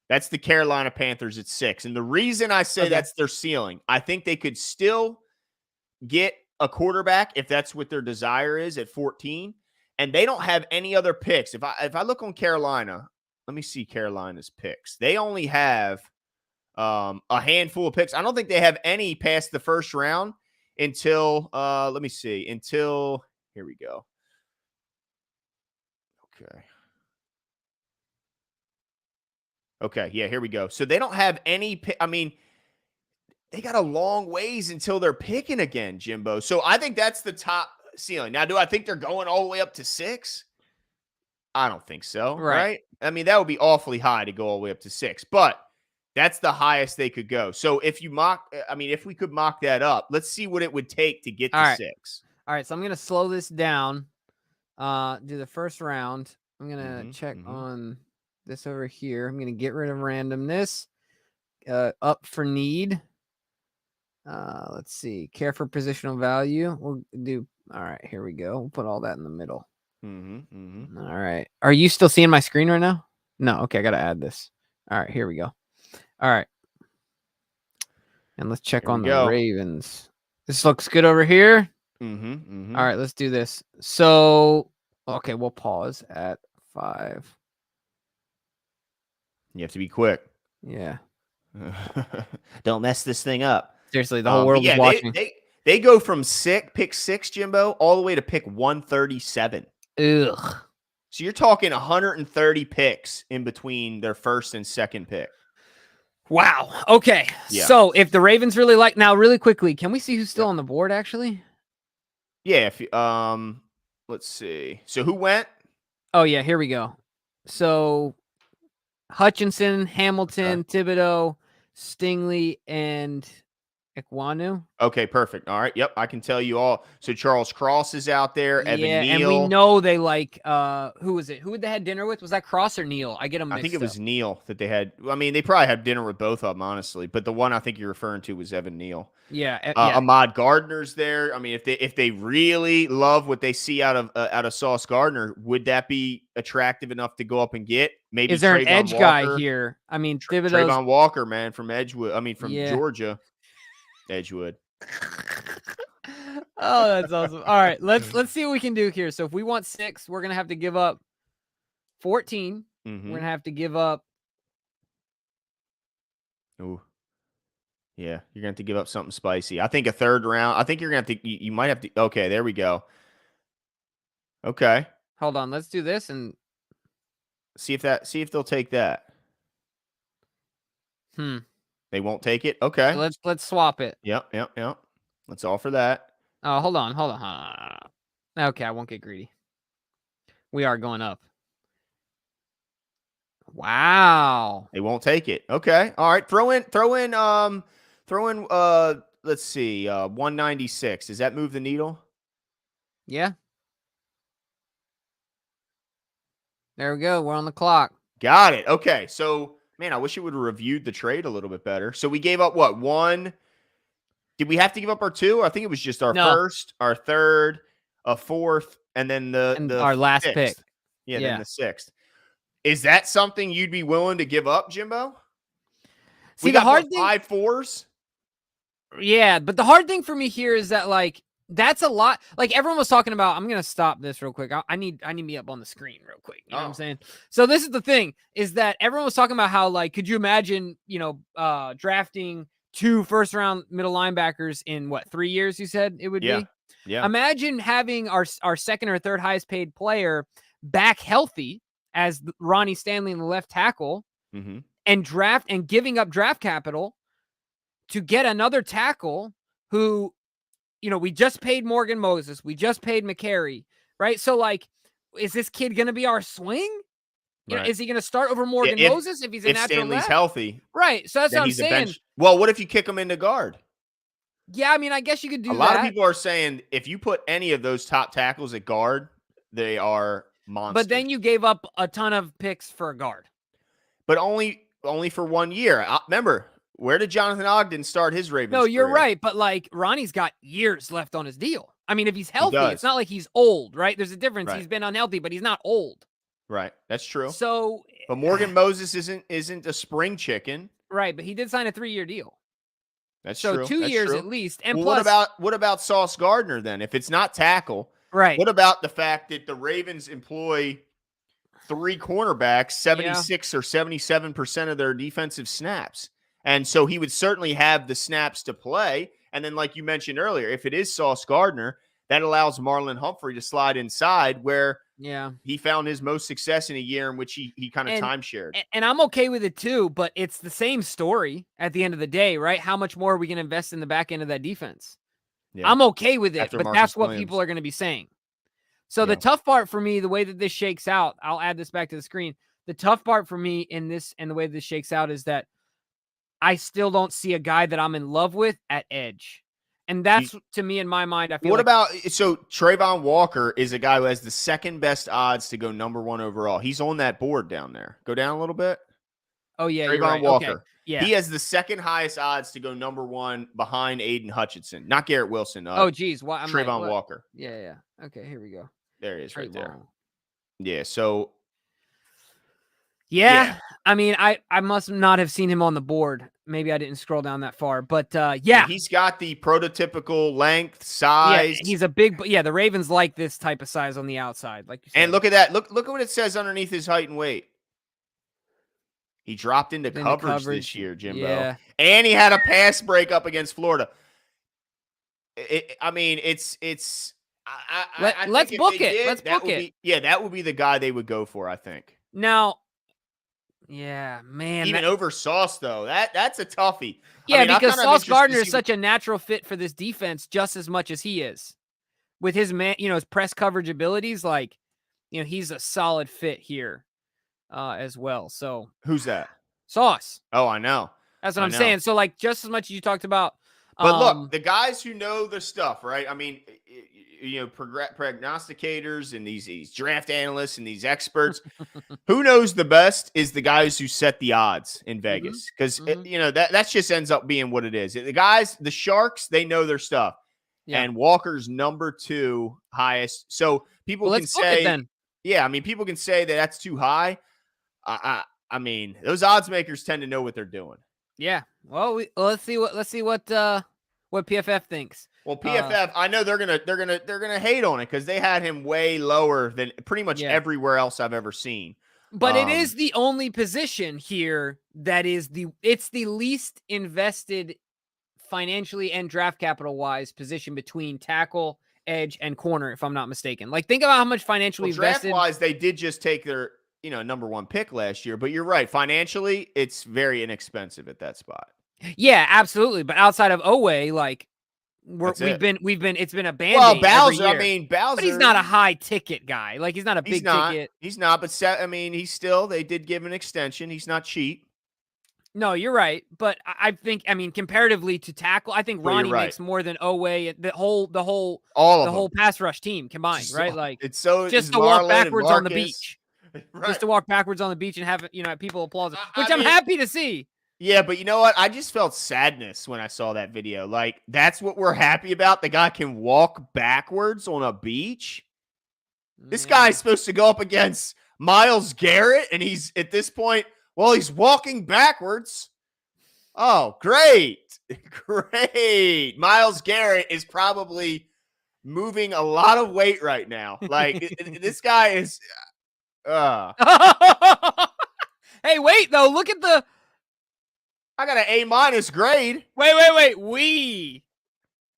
That's the Carolina Panthers at 6, and the reason I say that's their ceiling, I think they could still get a quarterback if that's what their desire is at 14, and they don't have any other picks. If I look on Carolina. Let me see Carolina's picks. They only have a handful of picks. I don't think they have any past the first round until, let me see, here we go. Okay, yeah, here we go. So they don't have any I mean, they got a long ways until they're picking again, Jimbo. So I think that's the top ceiling. Now, do I think they're going all the way up to 6? I don't think so, right? I mean, that would be awfully high to go all the way up to 6, but that's the highest they could go. So if we could mock that up, let's see what it would take to get to 6. All right, so I'm going to slow this down. Do the first round. I'm going to check on this over here. I'm going to get rid of randomness. Up for need. Let's see. Care for positional value. We'll do. All right, here we go. We'll put all that in the middle. All right. Are you still seeing my screen right now? No. Okay, I got to add this. All right, here we go. All right. And let's check on the Ravens. This looks good over here. All right, let's do this. So, okay, we'll pause at 5. You have to be quick. Yeah. Don't mess this thing up. Seriously, the whole world is watching. They go from pick 6, Jimbo, all the way to pick 137. Ugh. So you're talking 130 picks in between their first and second pick. Wow. Okay. Yeah. So if the Ravens really now really quickly, can we see who's still on the board actually? Yeah. If let's see. So who went? Oh yeah, here we go. So Hutchinson, Hamilton, Thibodeau, Stingley, and Ekwonu. Okay, perfect. All right. Yep, I can tell you all. So Charles Cross is out there. Evan Neal. And we know they who was it? Who they had dinner with? Was that Cross or Neal? I get them mixed up. I think it was Neal that they had. I mean, they probably had dinner with both of them, honestly. But the one I think you're referring to was Evan Neal. Yeah. Ahmad Gardner's there. I mean, if they really love what they see out of Sauce Gardner, would that be attractive enough to go up and get? Maybe is there Trayvon an edge Walker? guy here? I mean, Trayvon Walker, man, from Edgewood. I mean, from Georgia. Edgewood. Oh, that's awesome. All right, let's see what we can do here. So if we want 6, we're gonna have to give up 14. We're gonna have to give up. Ooh, yeah, you're gonna have to give up something spicy. I think a third round. I think you're gonna have to. You might have to. Okay, there we go. Okay, hold on. Let's do this and see if they'll take that. They won't take it? Okay. So let's swap it. Yep. Let's offer that. Oh, hold on. Okay, I won't get greedy. We are going up. Wow. They won't take it. Okay. All right. Throw in let's see, 196. Does that move the needle? Yeah. There we go. We're on the clock. Got it. Okay. So man, I wish it would have reviewed the trade a little bit better. So we gave up what? 1? Did we have to give up our 2? I think it was just our first, our third, a 4th, and then our last 6th. pick. Yeah, then the 6th. Is that something you'd be willing to give up, Jimbo? See, the hard thing, 5 4s. Yeah, but the hard thing for me here is that that's a lot. Everyone was talking about. I'm gonna stop this real quick. I need me up on the screen real quick. You know what I'm saying? So this is the thing: is that everyone was talking about how could you imagine drafting 2 first-round middle linebackers in 3 years? You said it would be. Yeah. Imagine having our second or third highest paid player back healthy as Ronnie Stanley in the left tackle, and giving up draft capital to get another tackle who. We just paid Morgan Moses. We just paid McCary, right? So, is this kid going to be our swing? Is he going to start over Morgan Moses if he's a natural Stanley's left? Healthy? Right. So that's what I'm saying. Well, what if you kick him into guard? Yeah, I mean, I guess you could do that. A lot of people are saying if you put any of those top tackles at guard, they are monsters. But then you gave up a ton of picks for a guard. But only for 1 year. Remember. Where did Jonathan Ogden start his Ravens No, you're career? right. But Ronnie's got years left on his deal. I mean, if he's healthy, it's not like he's old, right? There's a difference. Right. He's been unhealthy, but he's not old. Right. That's true. So, but Morgan Moses isn't a spring chicken. Right. But he did sign a 3-year deal. That's true. So 2 years at least. And plus, what about Sauce Gardner then? If it's not tackle, right? What about the fact that the Ravens employ 3 cornerbacks, 76 or 77% of their defensive snaps? And so he would certainly have the snaps to play. And then, like you mentioned earlier, if it is Sauce Gardner, that allows Marlon Humphrey to slide inside where he found his most success in a year in which he kind of time shared. And I'm okay with it too, but it's the same story at the end of the day, right? How much more are we going to invest in the back end of that defense? Yeah. I'm okay with it, but that's what people are going to be saying. So the tough part for me, the way that this shakes out, I'll add this back to the screen. The tough part for me in this and the way this shakes out is that I still don't see a guy that I'm in love with at edge. And that's, to me, in my mind, I feel so Trayvon Walker is a guy who has the second best odds to go number 1 overall. He's on that board down there. Go down a little bit. Oh, yeah, Trayvon you're right. Walker. Okay. Yeah. He has the second highest odds to go number 1 behind Aiden Hutchinson. Not Garrett Wilson. Geez. Trayvon Walker. Yeah. Okay, here we go. There he is right there. Yeah, so. Yeah. I mean, I must not have seen him on the board. Maybe I didn't scroll down that far. But, yeah. He's got the prototypical length, size. Yeah, he's a big – the Ravens like this type of size on the outside, like you said. And look at that. Look at what it says underneath his height and weight. He dropped into coverage this year, Jimbo. Yeah. And he had a pass breakup against Florida. Let's book it. That would be the guy they would go for, I think. Now, yeah, man. Even over Sauce, though. That's a toughie. Yeah, because Sauce Gardner is such a natural fit for this defense just as much as he is. With his his press coverage abilities, he's a solid fit here as well. So who's that? Sauce. Oh, I know. That's what I'm saying. So, just as much as you talked about. But look, the guys who know the stuff, right? I mean, prognosticators and these draft analysts and these experts, who knows the best is the guys who set the odds in Vegas. Because, that just ends up being what it is. The guys, the Sharks, they know their stuff. Yeah. And Walker's number 2 highest. So people can say, people can say that that's too high. I mean, those odds makers tend to know what they're doing. Yeah. Well, let's see what PFF thinks. Well, PFF, I know they're gonna hate on it because they had him way lower than pretty much everywhere else I've ever seen. But it is the only position here that is it's the least invested financially and draft capital wise position between tackle, edge, and corner, if I'm not mistaken. Think about how much financially invested. Draft wise, they did just take their number 1 pick last year, but you're right. Financially, it's very inexpensive at that spot. Yeah, absolutely. But outside of Oweh, it's been a band-aid. Well, Bowser, Bowser, but he's not a high ticket guy. He's not a big ticket. He's not, but he's still, they did give an extension. He's not cheap. No, you're right. But I think, comparatively to tackle, I think Ronnie makes more than Oweh, the whole pass rush team combined, right? It's so just to walk backwards on the beach. Right. Just to walk backwards on the beach and have people applaud, which I'm happy to see. Yeah, but you know what? I just felt sadness when I saw that video. That's what we're happy about. The guy can walk backwards on a beach. This guy's supposed to go up against Myles Garrett, and he's at this point, he's walking backwards. Oh, great. Great. Myles Garrett is probably moving a lot of weight right now. This guy is... Hey, wait, though. Look at I got an A- grade. Wait.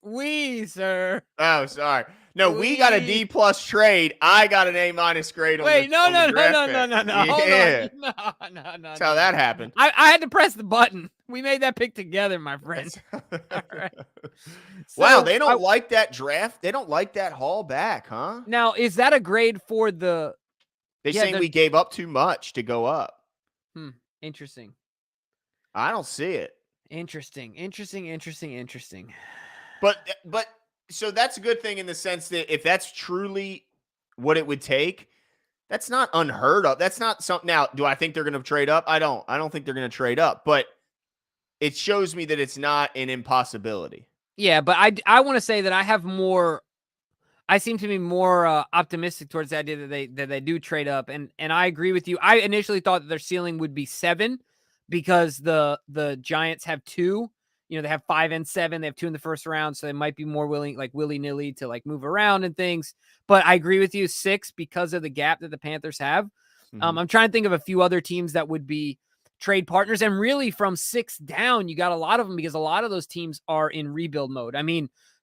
We, sir. Oh, sorry. No, we got a D+ trade. I got an A- grade on Wait, no. Yeah. No. That's how that happened. I had to press the button. We made that pick together, my friend. All right. Wow, they don't like that draft. They don't like that haul back, huh? Now, is that a grade for the... They're saying we gave up too much to go up. Interesting. I don't see it. Interesting. But so that's a good thing in the sense that if that's truly what it would take, that's not unheard of. That's not something. Now, do I think they're going to trade up? I don't think they're going to trade up, but it shows me that it's not an impossibility. Yeah, but I want to say that I seem to be more optimistic towards the idea that they do trade up, and I agree with you. I initially thought that their ceiling would be 7 because the Giants have 2. They have 5 and 7. They have 2 in the first round, so they might be more willing, willy-nilly, to move around and things. But I agree with you, 6 because of the gap that the Panthers have. Mm-hmm. I'm trying to think of a few other teams that would be trade partners, and really from 6 down, you got a lot of them because a lot of those teams are in rebuild mode.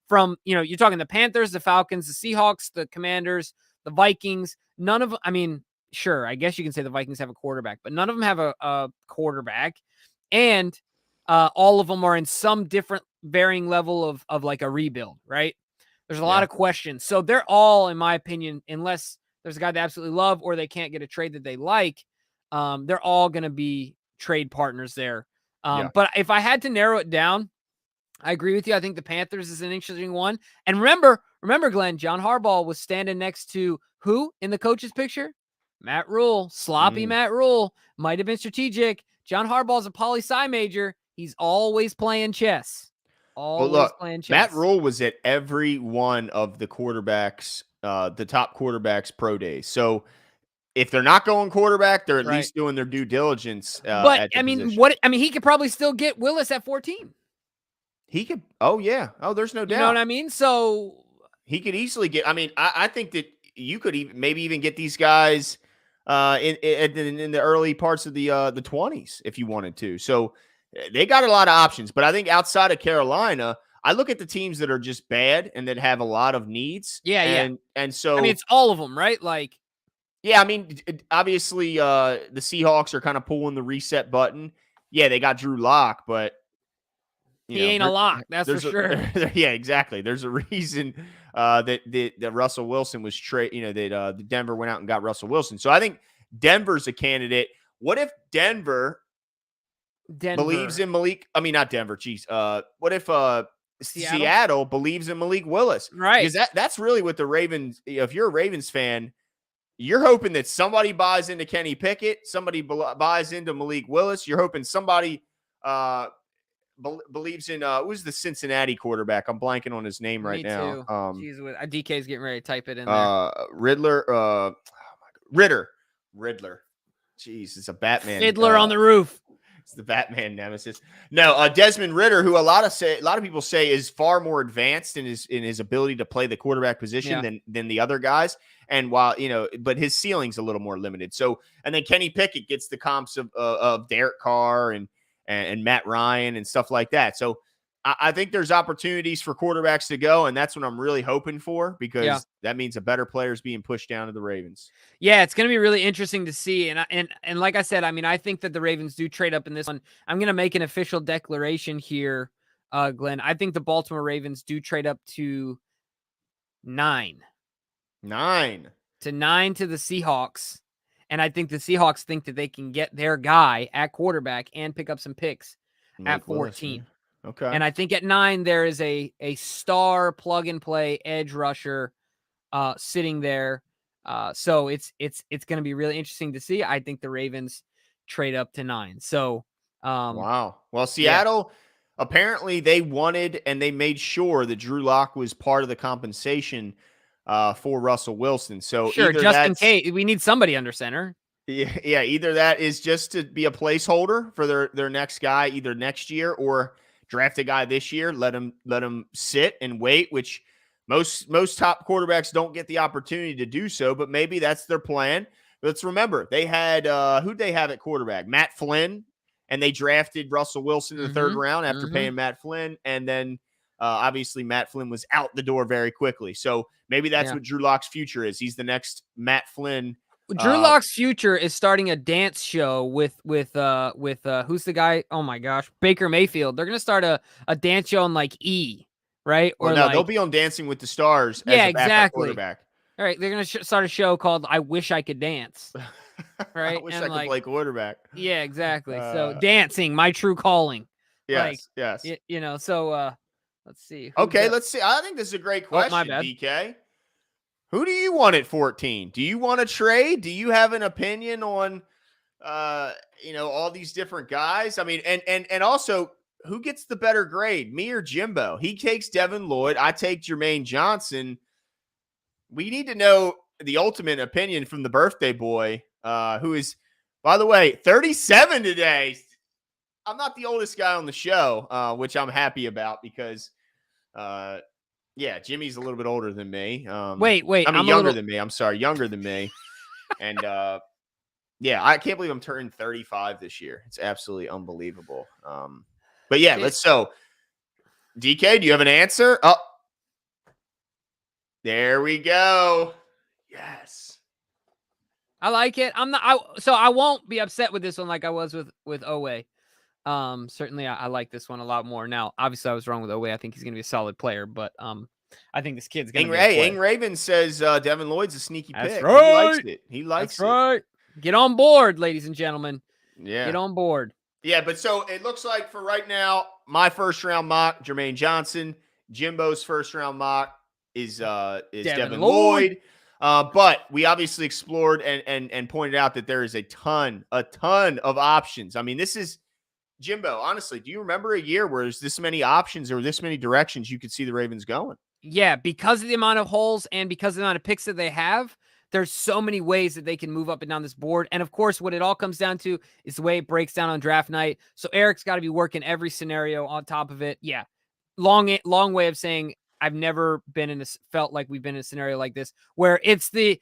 From, you're talking the Panthers, the Falcons, the Seahawks, the Commanders, the Vikings, none of them, I mean, sure, I guess you can say the Vikings have a quarterback, but none of them have a quarterback. And all of them are in some different varying level of like a rebuild, right? There's a lot of questions. So they're all, in my opinion, unless there's a guy they absolutely love or they can't get a trade that they like, they're all going to be trade partners there. But if I had to narrow it down, I agree with you. I think the Panthers is an interesting one. And remember, Glenn, John Harbaugh was standing next to who in the coach's picture? Matt Rule, sloppy Matt Rule. Might have been strategic. John Harbaugh's a poli-sci major. He's always playing chess. Playing chess. Matt Rule was at every one of the quarterbacks, the top quarterbacks pro days. So if they're not going quarterback, they're at least doing their due diligence. But I mean, he could probably still get Willis at 14. He could. Oh yeah. Oh, there's no doubt. You know what I mean? So he could easily get. I mean, I think that you could maybe get these guys in the early parts of the 20s if you wanted to. So they got a lot of options. But I think outside of Carolina, I look at the teams that are just bad and that have a lot of needs. And so I mean, it's all of them, right? Like, yeah, I mean, obviously the Seahawks are kind of pulling the reset button. Yeah, they got Drew Lock, but he ain't a lock, that's for sure. Yeah, exactly. There's a reason that Russell Wilson was that Denver went out and got Russell Wilson. So I think Denver's a candidate. What if Denver believes in Malik? I mean, not Denver. Geez. What if Seattle believes in Malik Willis? Right. Because that's really what the Ravens. If you're a Ravens fan, you're hoping that somebody buys into Kenny Pickett, somebody buys into Malik Willis. You're hoping somebody believes in who's the Cincinnati quarterback? I'm blanking on his name right now. Jeez, DK's getting ready to type it in there. Ritter. Jeez, it's a Batman. Fiddler on the roof. It's the Batman nemesis. No, Desmond Ritter, who a lot of people say is far more advanced in his ability to play the quarterback position than the other guys. And while but his ceiling's a little more limited. So, and then Kenny Pickett gets the comps of Derek Carr and Matt Ryan and stuff like that. So I think there's opportunities for quarterbacks to go, and that's what I'm really hoping for because that means a better player is being pushed down to the Ravens. Yeah, it's going to be really interesting to see. And like I said, I mean, I think that the Ravens do trade up in this one. I'm going to make an official declaration here, Glenn. I think the Baltimore Ravens do trade up to 9. 9 to the Seahawks. And I think the Seahawks think that they can get their guy at quarterback and pick up some picks at 14. Okay. And I think at 9, there is a star plug and play edge rusher sitting there. So it's going to be really interesting to see. I think the Ravens trade up to 9. So, wow. Well, Seattle, apparently they wanted and they made sure that Drew Lock was part of the compensation for Russell Wilson. So sure, just in case we need somebody under center. Yeah. Either that is just to be a placeholder for their next guy, either next year or draft a guy this year, let him sit and wait, which most top quarterbacks don't get the opportunity to do so, but maybe that's their plan. Let's remember, they had who'd they have at quarterback? Matt Flynn, and they drafted Russell Wilson in the third round after paying Matt Flynn, and then obviously Matt Flynn was out the door very quickly. So maybe that's what Drew Lock's future is. He's the next Matt Flynn. Drew Lock's future is starting a dance show with who's the guy? Oh my gosh, Baker Mayfield. They're gonna start a dance show on like E, right? Or no, they'll be on Dancing with the Stars. As a backup quarterback. All right, they're gonna start a show called "I Wish I Could Dance." Right? I wish I could play quarterback. Yeah, exactly. So dancing, my true calling. Yes, yes. So let's see. Okay, let's see. I think this is a great question, my bad. DK. Who do you want at 14? Do you want to trade? Do you have an opinion on, all these different guys? I mean, and also, who gets the better grade, me or Jimbo? He takes Devin Lloyd. I take Jermaine Johnson. We need to know the ultimate opinion from the birthday boy, who is, by the way, 37 today. I'm not the oldest guy on the show, which I'm happy about because yeah, Jimmy's a little bit older than me. Wait. I mean, younger than me. I'm sorry, younger than me. And yeah, I can't believe I'm turning 35 this year. It's absolutely unbelievable. But yeah, DK, do you have an answer? Oh, there we go. Yes. I like it. So I won't be upset with this one like I was with Owe. Certainly I like this one a lot more. Now, obviously I was wrong with Owe. I think he's going to be a solid player, but I think this kid's going to be a play. Ing Raven says Devin Lloyd's a sneaky That's pick. Right. He likes it. He likes That's right. Get on board, ladies and gentlemen. Yeah. Get on board. Yeah, but so it looks like for right now, my first round mock, Jermaine Johnson. Jimbo's first round mock is Devin Lloyd. But we obviously explored and pointed out that there is a ton of options. I mean, this is Jimbo. Honestly, do you remember a year where there's this many options or this many directions you could see the Ravens going? Yeah, because of the amount of holes and because of the amount of picks that they have, there's so many ways that they can move up and down this board. And of course, what it all comes down to is the way it breaks down on draft night. So Eric's got to be working every scenario on top of it. Yeah. Long way of saying I've never felt like we've been in a scenario like this where it's the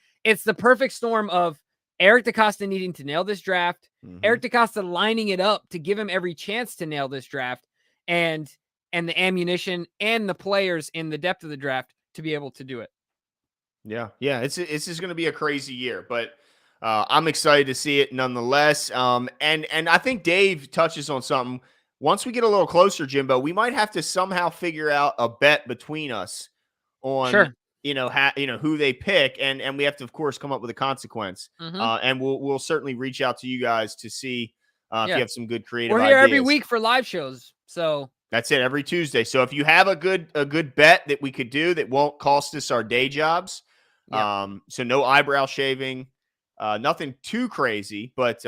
perfect storm of Eric DeCosta needing to nail this draft, Eric DeCosta lining it up to give him every chance to nail this draft, and the ammunition and the players in the depth of the draft to be able to do it. Yeah. It's just going to be a crazy year, but I'm excited to see it nonetheless. And I think Dave touches on something. Once we get a little closer, Jimbo, we might have to somehow figure out a bet between us on who they pick, and we have to, of course, come up with a consequence. And we'll certainly reach out to you guys to see if you have some good creative ideas. We're here every week for live shows, so that's it, every Tuesday. So if you have a good bet that we could do that won't cost us our day jobs, so no eyebrow shaving, nothing too crazy, but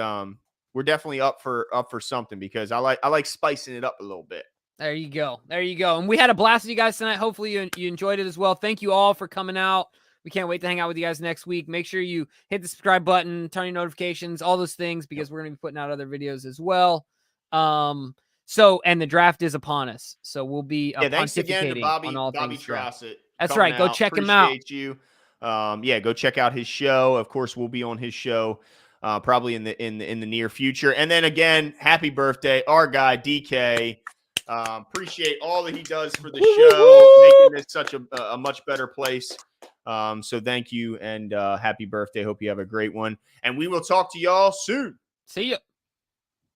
we're definitely up for something because I like spicing it up a little bit. There you go. And we had a blast with you guys tonight. Hopefully you enjoyed it as well. Thank you all for coming out. We can't wait to hang out with you guys next week. Make sure you hit the subscribe button, turn your notifications, all those things, because we're going to be putting out other videos as well. And the draft is upon us. So we'll be thanks again to Bobby Trosset. That's right. Go check him out. Appreciate you. Go check out his show. Of course, we'll be on his show probably in the near future. And then again, happy birthday, our guy DK. Appreciate all that he does for the show, making this such a much better place. So thank you and happy birthday. Hope you have a great one. And we will talk to y'all soon. See ya.